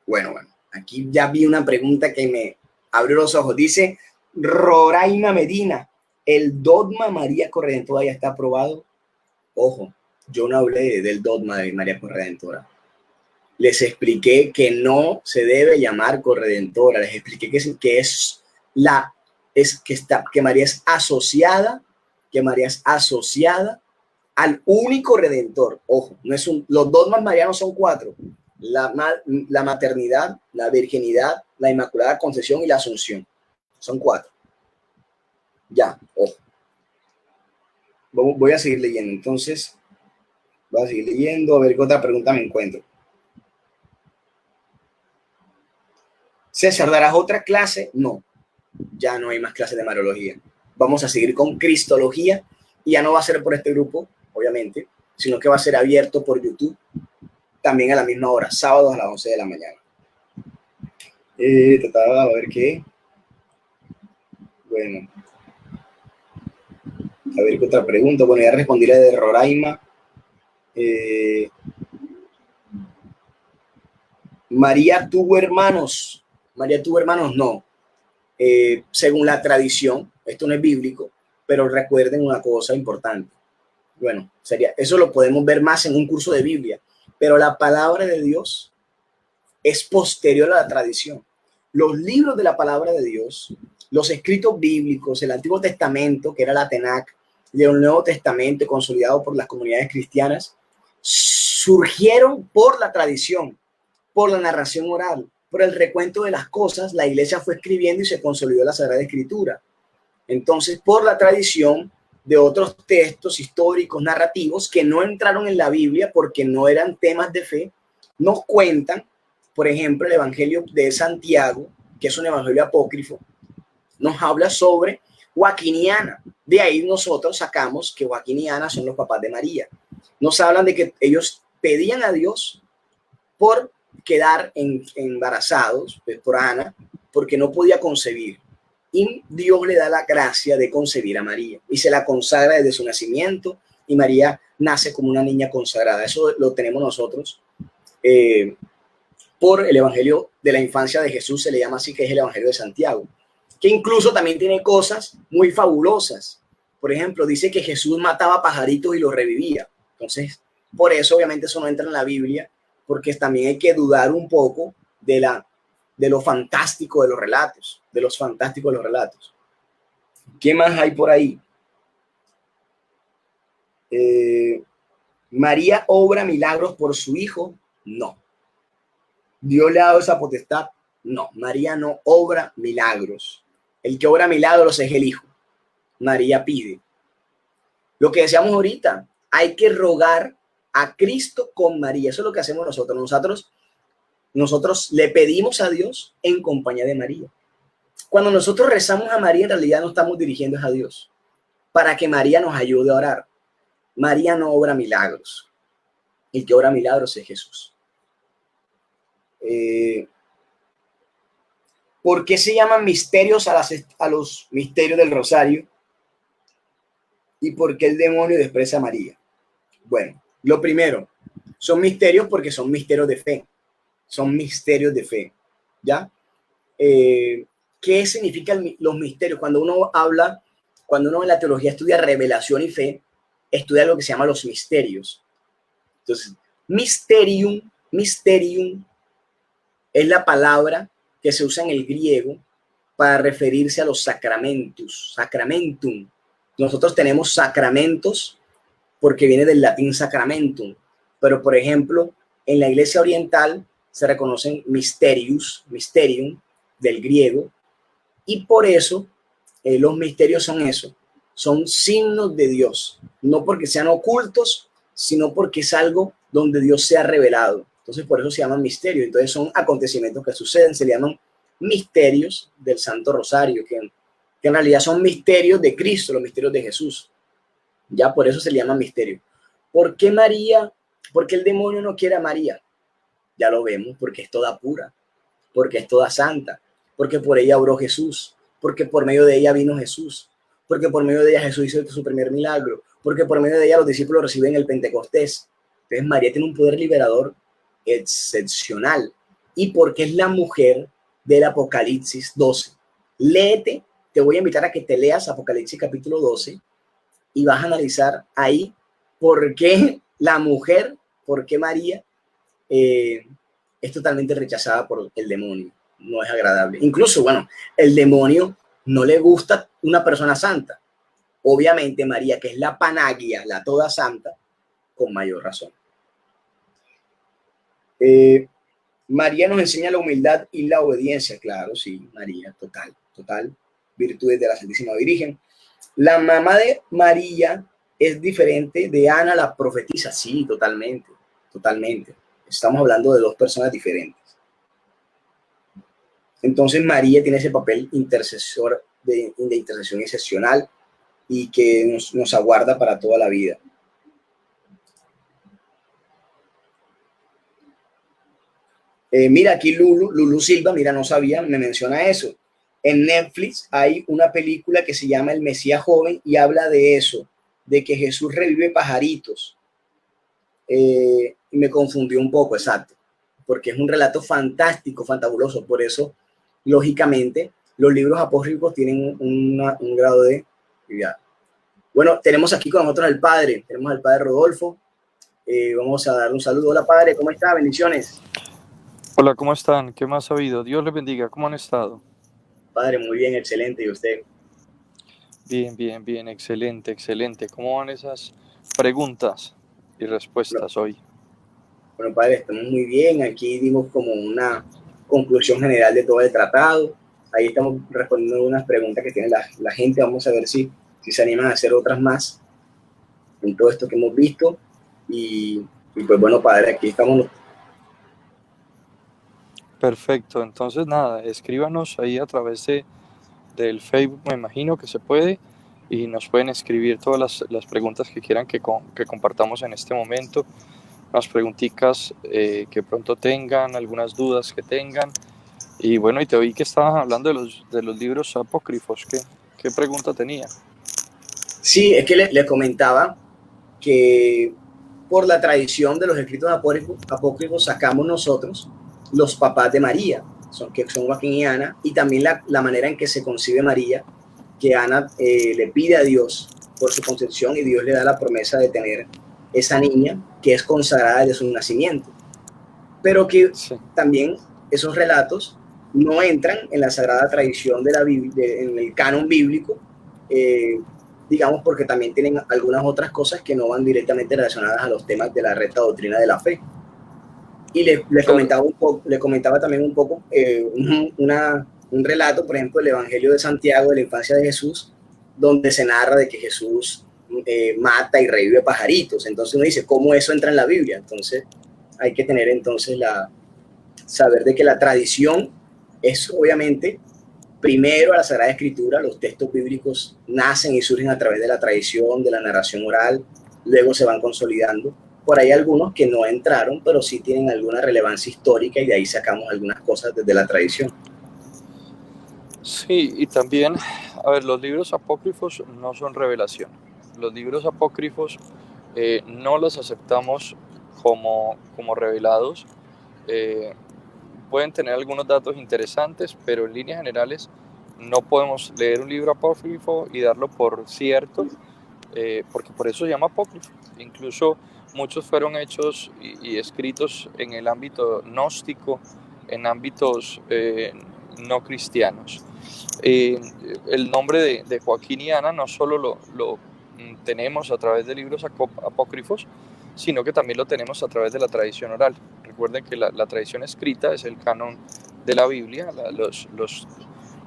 Bueno, aquí ya vi una pregunta que me abrió los ojos. Dice Roraima Medina, ¿el dogma María Corredentora ya está aprobado? Ojo, yo no hablé del dogma de María Corredentora. Les expliqué que no se debe llamar corredentora. Les expliqué que María es asociada, al único redentor. Ojo, los dogmas marianos son 4. La maternidad, la virginidad, la inmaculada concepción y la asunción. Son 4. Ya, ojo. Voy a seguir leyendo. Entonces, voy a seguir leyendo a ver qué otra pregunta me encuentro. César, ¿darás otra clase? No, ya no hay más clases de Mariología. Vamos a seguir con Cristología y ya no va a ser por este grupo, obviamente, sino que va a ser abierto por YouTube también a la misma hora, sábados a las 11 de la mañana. A ver qué. Bueno. A ver qué otra pregunta. Bueno, ya respondí la de Roraima. María tuvo hermanos. No. Según la tradición, esto no es bíblico, pero recuerden una cosa importante. Bueno, eso lo podemos ver más en un curso de Biblia, pero la palabra de Dios es posterior a la tradición. Los libros de la palabra de Dios, los escritos bíblicos, el Antiguo Testamento, que era la Tanaj, y el Nuevo Testamento consolidado por las comunidades cristianas, surgieron por la tradición, por la narración oral, por el recuento de las cosas. La iglesia fue escribiendo y se consolidó la Sagrada Escritura. Entonces, por la tradición de otros textos históricos, narrativos, que no entraron en la Biblia porque no eran temas de fe, nos cuentan, por ejemplo, el Evangelio de Santiago, que es un evangelio apócrifo, nos habla sobre Joaquín y Ana. De ahí nosotros sacamos que Joaquín y Ana son los papás de María. Nos hablan de que ellos pedían a Dios por quedar embarazados por Ana, porque no podía concebir. Y Dios le da la gracia de concebir a María y se la consagra desde su nacimiento y María nace como una niña consagrada. Eso lo tenemos nosotros por el Evangelio de la infancia de Jesús, se le llama así, que es el Evangelio de Santiago, que incluso también tiene cosas muy fabulosas. Por ejemplo, dice que Jesús mataba pajaritos y los revivía. Entonces, por eso obviamente eso no entra en la Biblia, porque también hay que dudar un poco de lo fantástico de los relatos, ¿Qué más hay por ahí? ¿María obra milagros por su hijo? No. ¿Dios le ha dado esa potestad? No. María no obra milagros. El que obra milagros es el hijo. María pide. Lo que decíamos ahorita, hay que rogar a Cristo con María. Eso es lo que hacemos nosotros. Nosotros le pedimos a Dios en compañía de María. Cuando nosotros rezamos a María, en realidad nos estamos dirigiendo a Dios para que María nos ayude a orar. María no obra milagros. El que obra milagros es Jesús. ¿Por qué se llaman misterios a los misterios del rosario? ¿Y por qué el demonio desprecia a María? Bueno, lo primero, son misterios porque son misterios de fe. Son misterios de fe, ¿ya? ¿Qué significan los misterios? Cuando uno en la teología estudia revelación y fe, estudia lo que se llama los misterios. Entonces, mysterium es la palabra que se usa en el griego para referirse a los sacramentum. Nosotros tenemos sacramentos porque viene del latín sacramentum, pero por ejemplo, en la iglesia oriental se reconocen mysterium del griego, y por eso los misterios son eso, son signos de Dios, no porque sean ocultos, sino porque es algo donde Dios se ha revelado. Entonces por eso se llaman misterios. Entonces son acontecimientos que suceden, se llaman misterios del Santo Rosario, que en realidad son misterios de Cristo, los misterios de Jesús. Ya por eso se le llama misterio. ¿Por qué María? Porque el demonio no quiere a María. Ya lo vemos, porque es toda pura, porque es toda santa, porque por ella obró Jesús, porque por medio de ella vino Jesús, porque por medio de ella Jesús hizo su primer milagro, porque por medio de ella los discípulos reciben el Pentecostés. Entonces María tiene un poder liberador excepcional, y porque es la mujer del Apocalipsis 12. Léete, te voy a invitar a que te leas Apocalipsis capítulo 12 y vas a analizar ahí por qué la mujer, por qué María es totalmente rechazada por el demonio. No es agradable. Incluso, bueno, el demonio no le gusta una persona santa. Obviamente María, que es la panagia, la toda santa, con mayor razón. María nos enseña la humildad y la obediencia. Claro, sí, María, total. Virtudes de la Santísima Virgen. La mamá de María es diferente de Ana, la profetisa. Sí, totalmente. Estamos hablando de dos personas diferentes. Entonces María tiene ese papel intercesor de intercesión excepcional y que nos aguarda para toda la vida. Mira aquí Lulu Silva, mira, no sabía, me menciona eso. En Netflix hay una película que se llama El Mesías Joven y habla de eso, de que Jesús revive pajaritos. Y me confundió un poco, exacto, porque es un relato fantástico, fantabuloso. Por eso, lógicamente, los libros apócrifos tienen un grado de actividad. Bueno, tenemos aquí con nosotros al padre, tenemos al padre Rodolfo. Vamos a dar un saludo. Hola padre, ¿cómo está? Bendiciones. Hola, ¿cómo están? ¿Qué más ha habido? Dios les bendiga. ¿Cómo han estado? Padre, muy bien, excelente. ¿Y usted? Bien, excelente. ¿Cómo van esas preguntas y respuestas hoy? Bueno, padre, estamos muy bien. Aquí dimos como una conclusión general de todo el tratado. Ahí estamos respondiendo unas preguntas que tiene la gente. Vamos a ver si se animan a hacer otras más en todo esto que hemos visto. Y pues bueno, padre, aquí estamos. Perfecto. Entonces, nada, escríbanos ahí a través del Facebook, me imagino que se puede, y nos pueden escribir todas las preguntas que quieran que compartamos en este momento, unas preguntitas que pronto tengan, algunas dudas que tengan. Y bueno, y te oí que estabas hablando de los libros apócrifos. ¿Qué pregunta tenía? Sí, es que le comentaba que por la tradición de los escritos apócrifos sacamos nosotros los papás de María, que son Joaquín y Ana, y también la manera en que se concibe María, que Ana le pide a Dios por su concepción y Dios le da la promesa de tener esa niña que es consagrada desde su nacimiento. Pero que sí, también esos relatos no entran en la sagrada tradición de la Biblia, en el canon bíblico, digamos, porque también tienen algunas otras cosas que no van directamente relacionadas a los temas de la recta doctrina de la fe. Y le comentaba también un poco un relato, por ejemplo, el Evangelio de Santiago, de la infancia de Jesús, donde se narra de que Jesús mata y revive pajaritos. Entonces uno dice, ¿cómo eso entra en la Biblia? Entonces hay que tener entonces saber de que la tradición es obviamente primero a la Sagrada Escritura. Los textos bíblicos nacen y surgen a través de la tradición, de la narración oral, luego se van consolidando. Por ahí algunos que no entraron, pero sí tienen alguna relevancia histórica y de ahí sacamos algunas cosas desde la tradición. Sí, y también, a ver, los libros apócrifos no son revelación. Los libros apócrifos no los aceptamos como revelados. Eh, Pueden tener algunos datos interesantes, pero en líneas generales no podemos leer un libro apócrifo y darlo por cierto, porque por eso se llama apócrifo. Incluso muchos fueron hechos y escritos en el ámbito gnóstico, en ámbitos no cristianos. El nombre de Joaquín y Ana no solo lo tenemos a través de libros apócrifos, sino que también lo tenemos a través de la tradición oral. Recuerden que la tradición escrita es el canon de la Biblia, los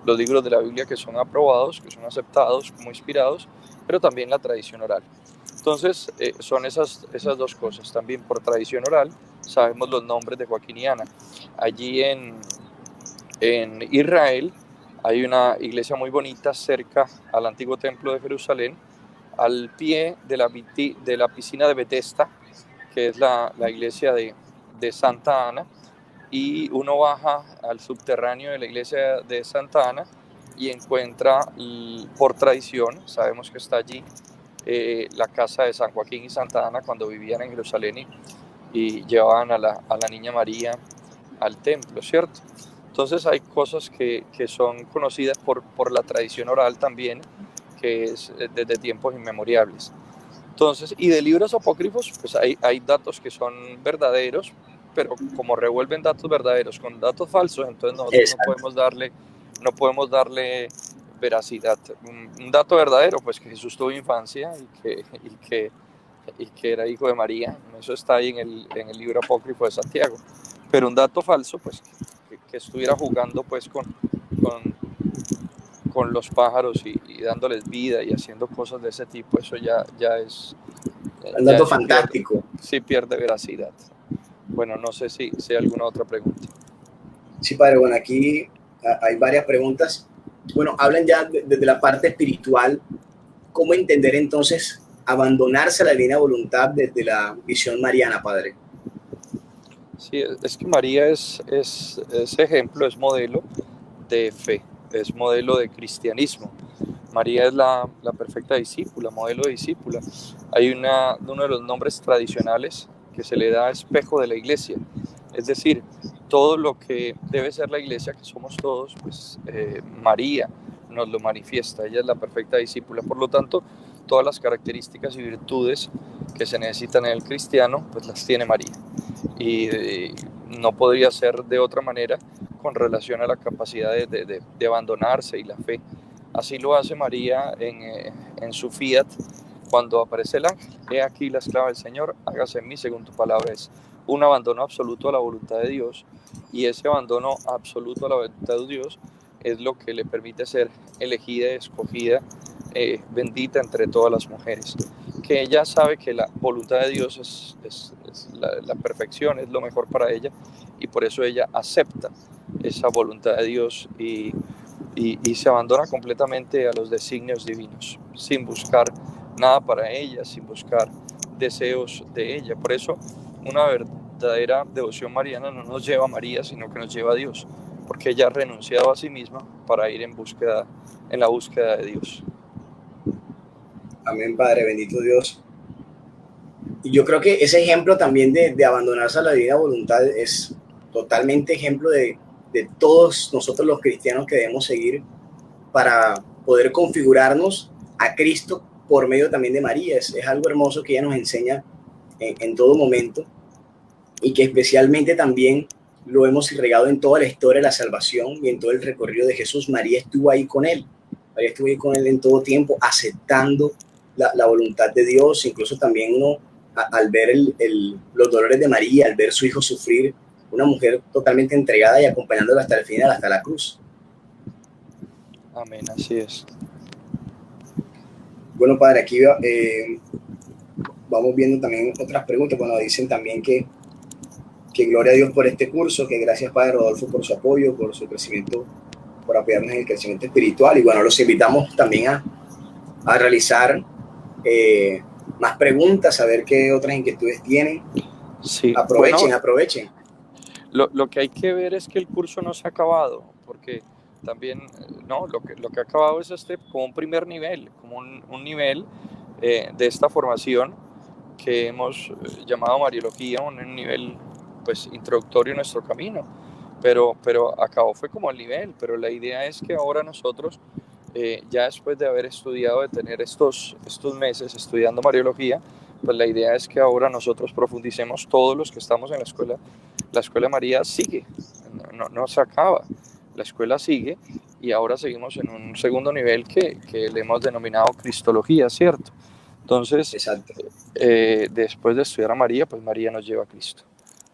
libros de la Biblia que son aprobados, que son aceptados como inspirados, pero también la tradición oral. Entonces, son esas dos cosas. También por tradición oral sabemos los nombres de Joaquín y Ana. Allí en Israel hay una iglesia muy bonita cerca al antiguo templo de Jerusalén, al pie de la piscina de Bethesda, que es la iglesia de Santa Ana, y uno baja al subterráneo de la iglesia de Santa Ana y encuentra, por tradición, sabemos que está allí, la casa de San Joaquín y Santa Ana cuando vivían en Jerusalén y llevaban a la niña María al templo, ¿cierto? Entonces hay cosas que son conocidas por la tradición oral también, que es desde tiempos inmemoriales. Entonces, y de libros apócrifos, pues hay datos que son verdaderos, pero como revuelven datos verdaderos con datos falsos, entonces nosotros no podemos darle veracidad. Un dato verdadero, pues que Jesús tuvo infancia y que era hijo de María, eso está ahí en el libro apócrifo de Santiago. Pero un dato falso, pues que estuviera jugando pues con los pájaros y dándoles vida y haciendo cosas de ese tipo, eso ya es... Un dato fantástico. Pierde veracidad. Bueno, no sé si hay alguna otra pregunta. Sí, padre, bueno, aquí hay varias preguntas. Bueno, hablan ya desde la parte espiritual, ¿cómo entender entonces abandonarse a la divina voluntad desde la visión mariana, padre? Sí, es que María es ejemplo, es modelo de fe, es modelo de cristianismo. María es la perfecta discípula, modelo de discípula. Hay uno de los nombres tradicionales que se le da espejo de la iglesia. Es decir, todo lo que debe ser la iglesia, que somos todos, pues María nos lo manifiesta. Ella es la perfecta discípula. Por lo tanto, todas las características y virtudes que se necesitan en el cristiano, pues las tiene María. Y no podría ser de otra manera con relación a la capacidad de abandonarse y la fe. Así lo hace María en su fiat cuando aparece el ángel. He aquí la esclava del Señor, hágase en mí según tu palabra. Es un abandono absoluto a la voluntad de Dios, y ese abandono absoluto a la voluntad de Dios es lo que le permite ser elegida y escogida, bendita entre todas las mujeres. Que ella sabe que la voluntad de Dios es la perfección, es lo mejor para ella, y por eso ella acepta esa voluntad de Dios y se abandona completamente a los designios divinos, sin buscar nada para ella, sin buscar deseos de ella. Por eso una verdadera devoción mariana no nos lleva a María, sino que nos lleva a Dios, porque ella ha renunciado a sí misma para ir en la búsqueda de Dios. Amén, Padre, bendito Dios. Y yo creo que ese ejemplo también de abandonarse a la divina voluntad es totalmente ejemplo de todos nosotros los cristianos que debemos seguir para poder configurarnos a Cristo por medio también de María. Es algo hermoso que ella nos enseña en todo momento, y que especialmente también lo hemos regado en toda la historia de la salvación y en todo el recorrido de Jesús. María estuvo ahí con él. María estuvo ahí con él en todo tiempo, aceptando la voluntad de Dios. Incluso también uno, al ver los dolores de María, al ver su hijo sufrir, una mujer totalmente entregada y acompañándola hasta el final, hasta la cruz. Amén, así es. Bueno, padre, aquí vamos viendo también otras preguntas. Bueno, dicen también que gloria a Dios por este curso, que gracias, padre Rodolfo, por su apoyo, por su crecimiento, por apoyarnos en el crecimiento espiritual. Y bueno, los invitamos también a realizar más preguntas, a ver qué otras inquietudes tienen. Sí, Aprovechen, bueno, aprovechen. lo que hay que ver es que el curso no se ha acabado, porque también, no, lo que ha acabado es como un primer nivel, como un nivel de esta formación que hemos llamado Mariología, un nivel pues introductorio en nuestro camino, pero acabó fue como el nivel, pero la idea es que ahora nosotros, ya después de haber estudiado, de tener estos meses estudiando Mariología, pues la idea es que ahora nosotros profundicemos todos los que estamos en la escuela de María sigue, no se acaba, la escuela sigue y ahora seguimos en un segundo nivel que le hemos denominado Cristología, ¿cierto? Entonces, Exacto. después de estudiar a María, pues María nos lleva a Cristo.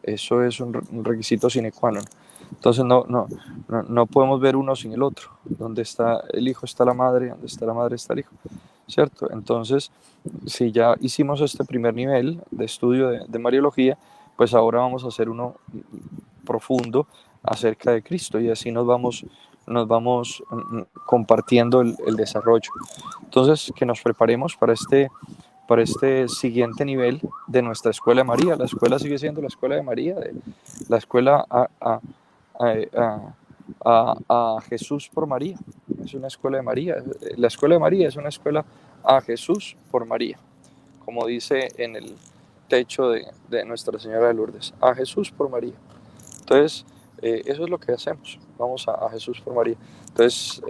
Eso es un requisito sine qua non. Entonces no podemos ver uno sin el otro. Donde está el hijo está la madre, donde está la madre está el hijo, ¿cierto? Entonces, si ya hicimos este primer nivel de estudio de Mariología, pues ahora vamos a hacer uno profundo acerca de Cristo y así nos vamos compartiendo el desarrollo. Entonces, que nos preparemos para este siguiente nivel de nuestra escuela de María. La escuela sigue siendo la escuela de María, la escuela a Jesús por María. Es una escuela de María. La escuela de María es una escuela a Jesús por María, como dice en el techo de Nuestra Señora de Lourdes, a Jesús por María. Entonces, eso es lo que hacemos, vamos a Jesús por María. Entonces,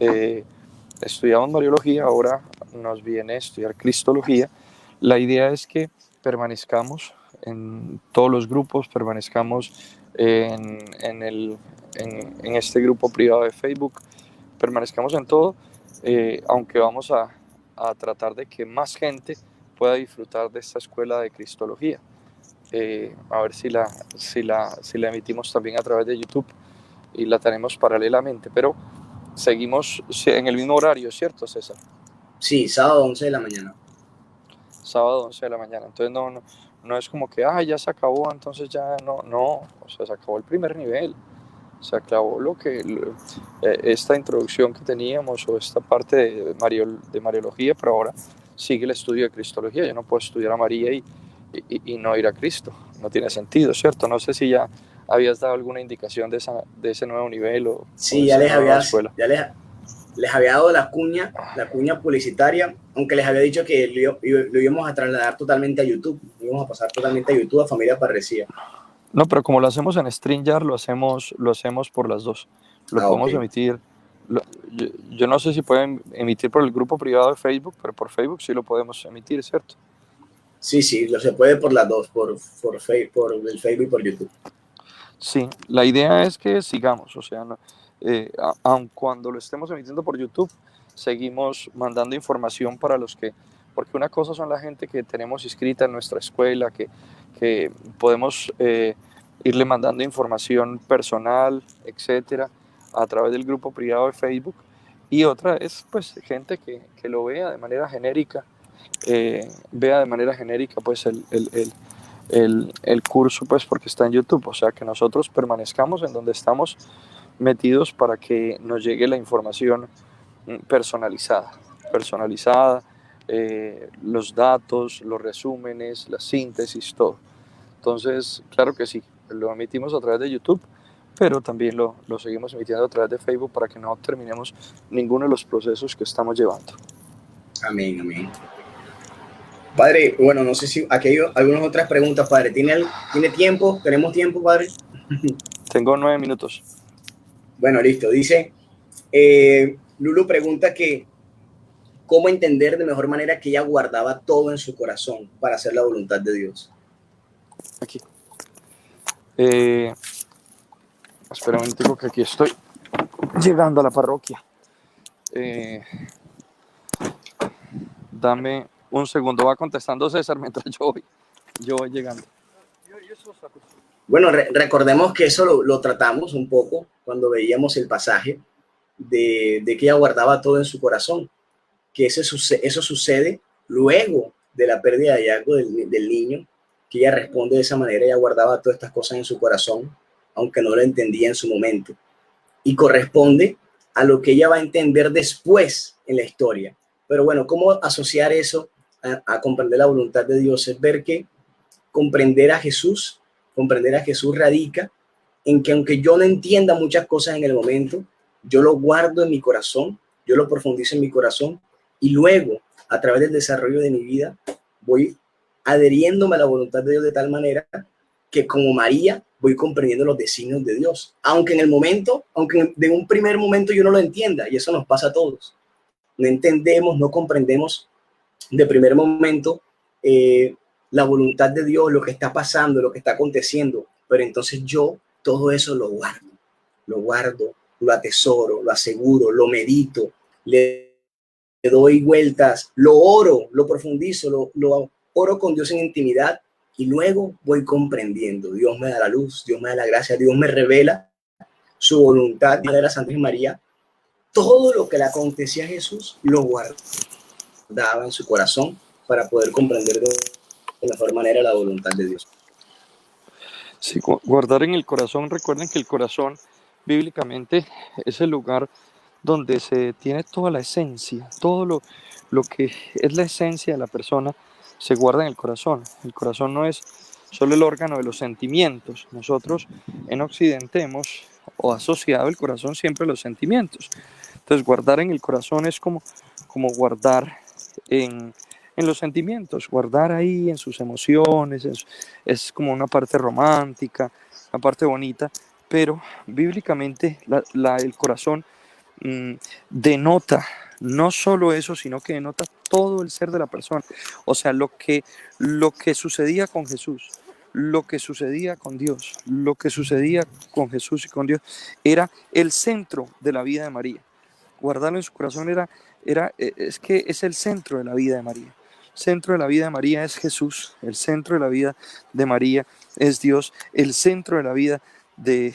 estudiamos Mariología, ahora nos viene a estudiar Cristología. La idea es que permanezcamos en todos los grupos, permanezcamos en este grupo privado de Facebook, permanezcamos en todo, aunque vamos a tratar de que más gente pueda disfrutar de esta escuela de Cristología. A ver si la emitimos también a través de YouTube y la tenemos paralelamente, pero seguimos en el mismo horario, ¿cierto, César? Sí, sábado 11 de la mañana. Sábado 11 de la mañana. Entonces no es como que, ya se acabó, entonces ya no, o sea, se acabó el primer nivel, se acabó esta introducción que teníamos o esta parte de Mariología, pero ahora sigue el estudio de Cristología. Yo no puedo estudiar a María y no ir a Cristo, no tiene sentido, ¿cierto? No sé si ya habías dado alguna indicación de ese nuevo nivel o Sí, de ya esa nueva escuela. les había dado la cuña publicitaria, aunque les había dicho que lo íbamos a trasladar totalmente a YouTube, lo íbamos a pasar totalmente a YouTube a Familia Parresía. No, pero como lo hacemos en StreamYard, lo hacemos por las dos. Lo podemos Okay. emitir. Yo no sé si pueden emitir por el grupo privado de Facebook, pero por Facebook sí lo podemos emitir, ¿cierto? Sí, lo se puede por las dos, por el Facebook y por YouTube. Sí, la idea es que sigamos, o sea, aun cuando lo estemos emitiendo por YouTube, seguimos mandando información para los que, porque una cosa son la gente que tenemos inscrita en nuestra escuela, que podemos irle mandando información personal, etcétera, a través del grupo privado de Facebook, y otra es pues gente que lo vea de manera genérica, pues el curso, pues porque está en YouTube, o sea que nosotros permanezcamos en donde estamos metidos para que nos llegue la información personalizada, los datos, los resúmenes, la síntesis, todo. Entonces, claro que sí, lo emitimos a través de YouTube, pero también lo seguimos emitiendo a través de Facebook para que no terminemos ninguno de los procesos que estamos llevando. Amén, amén. Padre, bueno, no sé si aquí hay algunas otras preguntas, padre. ¿Tiene tiempo? ¿Tenemos tiempo, padre? Tengo 9 minutos. Bueno, listo. Dice, Lulu pregunta que cómo entender de mejor manera que ella guardaba todo en su corazón para hacer la voluntad de Dios. Aquí. Espera un momento que aquí estoy llegando a la parroquia. Dame un segundo, va contestando César mientras yo voy llegando. Bueno, recordemos que eso lo tratamos un poco cuando veíamos el pasaje de que ella guardaba todo en su corazón. que eso sucede luego de la pérdida de hallazgo del niño, que ella responde de esa manera. Ella guardaba todas estas cosas en su corazón, aunque no lo entendía en su momento, y corresponde a lo que ella va a entender después en la historia. Pero bueno, ¿cómo asociar eso a comprender la voluntad de Dios? Es ver que comprender a Jesús radica en que aunque yo no entienda muchas cosas en el momento, yo lo guardo en mi corazón, yo lo profundizo en mi corazón, y luego, a través del desarrollo de mi vida, voy adheriéndome a la voluntad de Dios de tal manera que, como María, voy comprendiendo los designios de Dios. Aunque en el momento, aunque de un primer momento yo no lo entienda, y eso nos pasa a todos. No entendemos, no comprendemos de primer momento la voluntad de Dios, lo que está pasando, lo que está aconteciendo, pero entonces yo todo eso lo guardo, lo atesoro, lo aseguro, lo medito, le doy vueltas, lo oro, lo profundizo, lo oro con Dios en intimidad, y luego voy comprendiendo. Dios me da la luz, Dios me da la gracia, Dios me revela su voluntad. De la Santa María, todo lo que le acontecía a Jesús lo guardaba en su corazón para poder comprender de mejor manera la voluntad de Dios. Sí, guardar en el corazón. Recuerden que el corazón bíblicamente es el lugar donde se tiene toda la esencia, todo lo que es la esencia de la persona se guarda en el corazón. El corazón no es solo el órgano de los sentimientos. Nosotros en Occidente hemos asociado el corazón siempre a los sentimientos. Entonces guardar en el corazón es como guardar en los sentimientos, guardar ahí en sus emociones, es como una parte romántica, una parte bonita, pero bíblicamente el corazón denota no solo eso, sino que denota todo el ser de la persona. O sea, lo que sucedía con Jesús, lo que sucedía con Dios, lo que sucedía con Jesús y con Dios, era el centro de la vida de María. Guardarlo en su corazón es que es el centro de la vida de María. El centro de la vida de María es Jesús, el centro de la vida de María es Dios, el centro de la vida de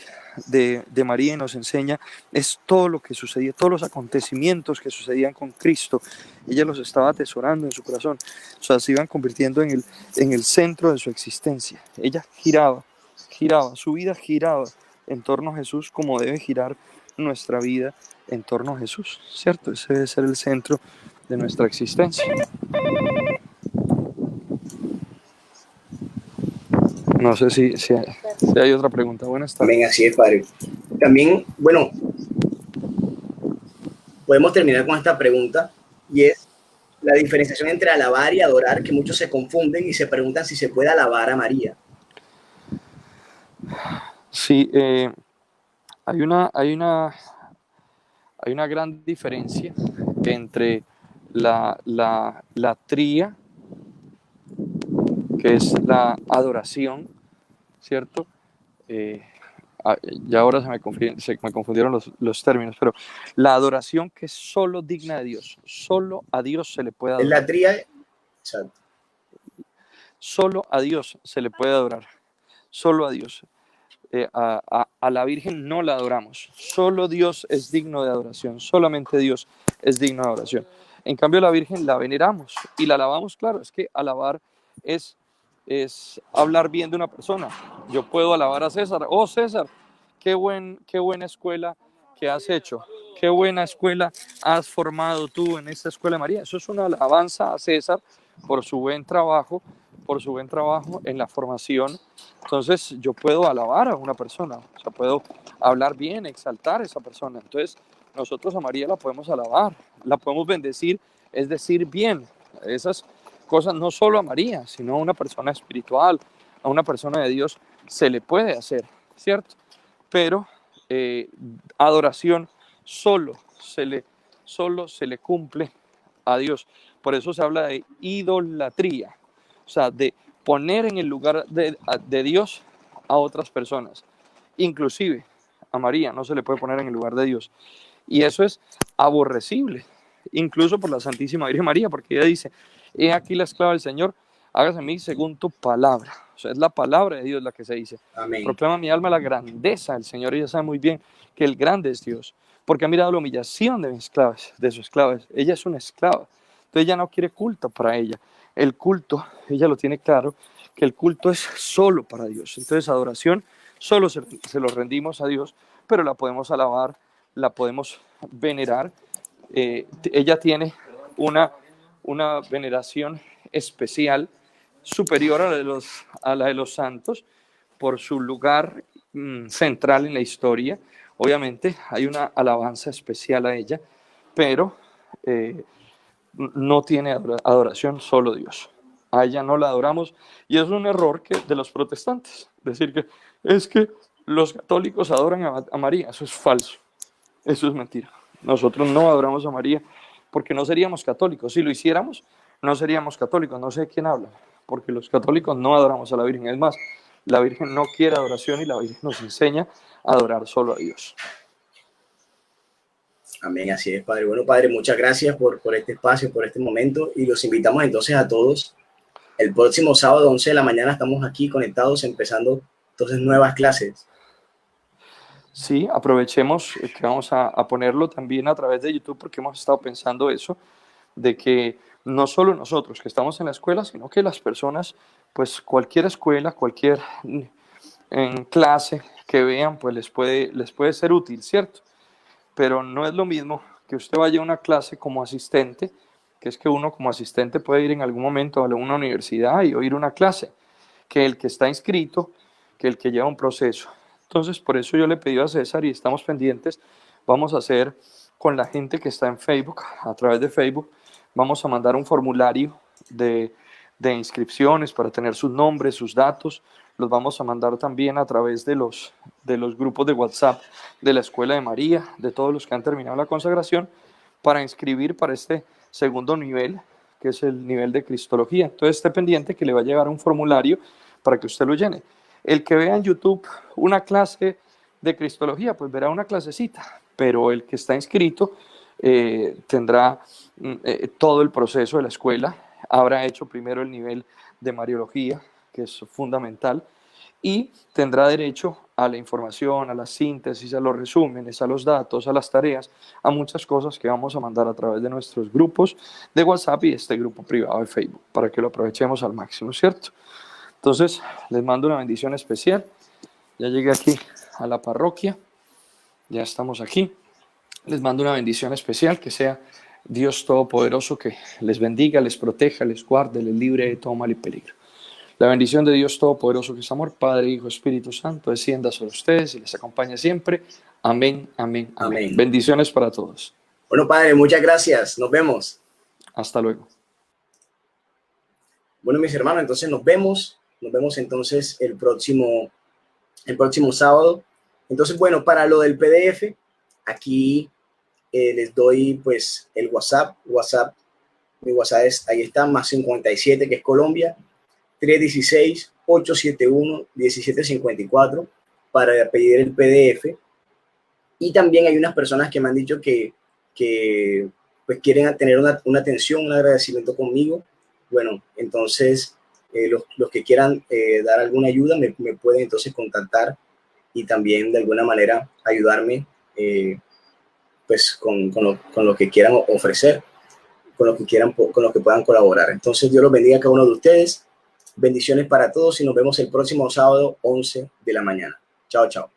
María, y nos enseña es todo lo que sucedía, todos los acontecimientos que sucedían con Cristo. Ella los estaba atesorando en su corazón, o sea, se iban convirtiendo en el centro de su existencia. Ella giraba, su vida giraba en torno a Jesús, como debe girar nuestra vida en torno a Jesús, ¿cierto? Ese debe ser el centro de nuestra existencia. No sé si hay otra pregunta. Buenas tardes. También así es, padre. También, bueno, podemos terminar con esta pregunta, y es la diferenciación entre alabar y adorar, que muchos se confunden y se preguntan si se puede alabar a María. Sí, hay una gran diferencia entre la tría, que es la adoración, ¿cierto? Ya ahora se me confundieron los términos, pero la adoración que es solo digna de Dios, solo a Dios se le puede adorar. Es la tría, exacto. Solo a Dios se le puede adorar, solo a Dios. A la Virgen no la adoramos, solo Dios es digno de adoración, solamente Dios es digno de adoración. En cambio, la Virgen la veneramos y la alabamos. Claro, es que alabar es hablar bien de una persona. Yo puedo alabar a César. Oh, César, qué buena escuela que has hecho, qué buena escuela has formado tú en esta escuela de María. Eso es una alabanza a César por su buen trabajo en la formación. Entonces yo puedo alabar a una persona, o sea, puedo hablar bien, exaltar a esa persona. Entonces nosotros a María la podemos alabar, la podemos bendecir, es decir, bien. Esas cosas no solo a María, sino a una persona espiritual, a una persona de Dios se le puede hacer, ¿cierto? Pero adoración solo se le cumple a Dios. Por eso se habla de idolatría, o sea, de poner en el lugar de Dios a otras personas. Inclusive a María no se le puede poner en el lugar de Dios. Y eso es aborrecible, incluso por la Santísima Virgen María, porque ella dice: he aquí la esclava del Señor, hágase en mí según tu palabra. O sea, es la palabra de Dios la que se dice. Amén. Proclama mi alma la grandeza del Señor. Ella sabe muy bien que el grande es Dios. porque ha mirado la humillación de mis esclavas, de sus esclavas. Ella es una esclava, entonces ella no quiere culto para ella. El culto, ella lo tiene claro, que el culto es solo para Dios. Entonces adoración solo se lo rendimos a Dios, pero la podemos alabar, la podemos venerar. Ella tiene una veneración especial superior a la de los santos por su lugar central en la historia. Obviamente hay una alabanza especial a ella, pero no tiene adoración solo Dios. A ella no la adoramos y es un error de los protestantes. Decir que es que los católicos adoran a María, eso es falso, eso es mentira. Nosotros no adoramos a María porque no seríamos católicos. Si lo hiciéramos, no seríamos católicos. No sé de quién habla, porque los católicos no adoramos a la Virgen. Es más, la Virgen no quiere adoración y la Virgen nos enseña a adorar solo a Dios. Amén, así es, Padre. Bueno, Padre, muchas gracias por este espacio, por este momento, y los invitamos entonces a todos. El próximo sábado, 11 de la mañana, estamos aquí conectados, empezando entonces nuevas clases. Sí, aprovechemos que vamos a ponerlo también a través de YouTube, porque hemos estado pensando eso, de que no solo nosotros que estamos en la escuela, sino que las personas, pues cualquier escuela, cualquier en clase que vean, pues les puede ser útil, ¿cierto? Pero no es lo mismo que usted vaya a una clase como asistente, que es que uno como asistente puede ir en algún momento a una universidad y oír una clase, que el que está inscrito, que el que lleva un proceso. Entonces, por eso yo le pedí a César y estamos pendientes, vamos a hacer con la gente que está en Facebook, a través de Facebook, vamos a mandar un formulario de inscripciones para tener sus nombres, sus datos, los vamos a mandar también a través de los grupos de WhatsApp de la Escuela de María, de todos los que han terminado la consagración, para inscribir para este segundo nivel, que es el nivel de Cristología. Entonces esté pendiente que le va a llegar un formulario para que usted lo llene. El que vea en YouTube una clase de Cristología, pues verá una clasecita, pero el que está inscrito tendrá todo el proceso de la escuela, habrá hecho primero el nivel de Mariología, que es fundamental, y tendrá derecho a la información, a la síntesis, a los resúmenes, a los datos, a las tareas, a muchas cosas que vamos a mandar a través de nuestros grupos de WhatsApp y este grupo privado de Facebook, para que lo aprovechemos al máximo, ¿cierto? Entonces, les mando una bendición especial. Ya llegué aquí a la parroquia, ya estamos aquí. Les mando una bendición especial, que sea Dios Todopoderoso que les bendiga, les proteja, les guarde, les libre de todo mal y peligro. La bendición de Dios Todopoderoso, que es amor, Padre, Hijo, Espíritu Santo, descienda sobre ustedes y les acompañe siempre. Amén, amén, amén. Amén. Bendiciones para todos. Bueno, Padre, muchas gracias. Nos vemos. Hasta luego. Bueno, mis hermanos, entonces nos vemos. Nos vemos entonces el próximo sábado. Entonces, bueno, para lo del PDF, aquí les doy pues el WhatsApp. Mi WhatsApp es, ahí está, +57, que es Colombia, 316-871-1754, para pedir el PDF. Y también hay unas personas que me han dicho que pues quieren tener una atención, un agradecimiento conmigo. Bueno, entonces los que quieran dar alguna ayuda me pueden entonces contactar y también de alguna manera ayudarme pues con lo que quieran ofrecer, con lo que puedan colaborar. Entonces Dios los bendiga a cada uno de ustedes. Bendiciones para todos y nos vemos el próximo sábado 11 de la mañana. Chao, chao.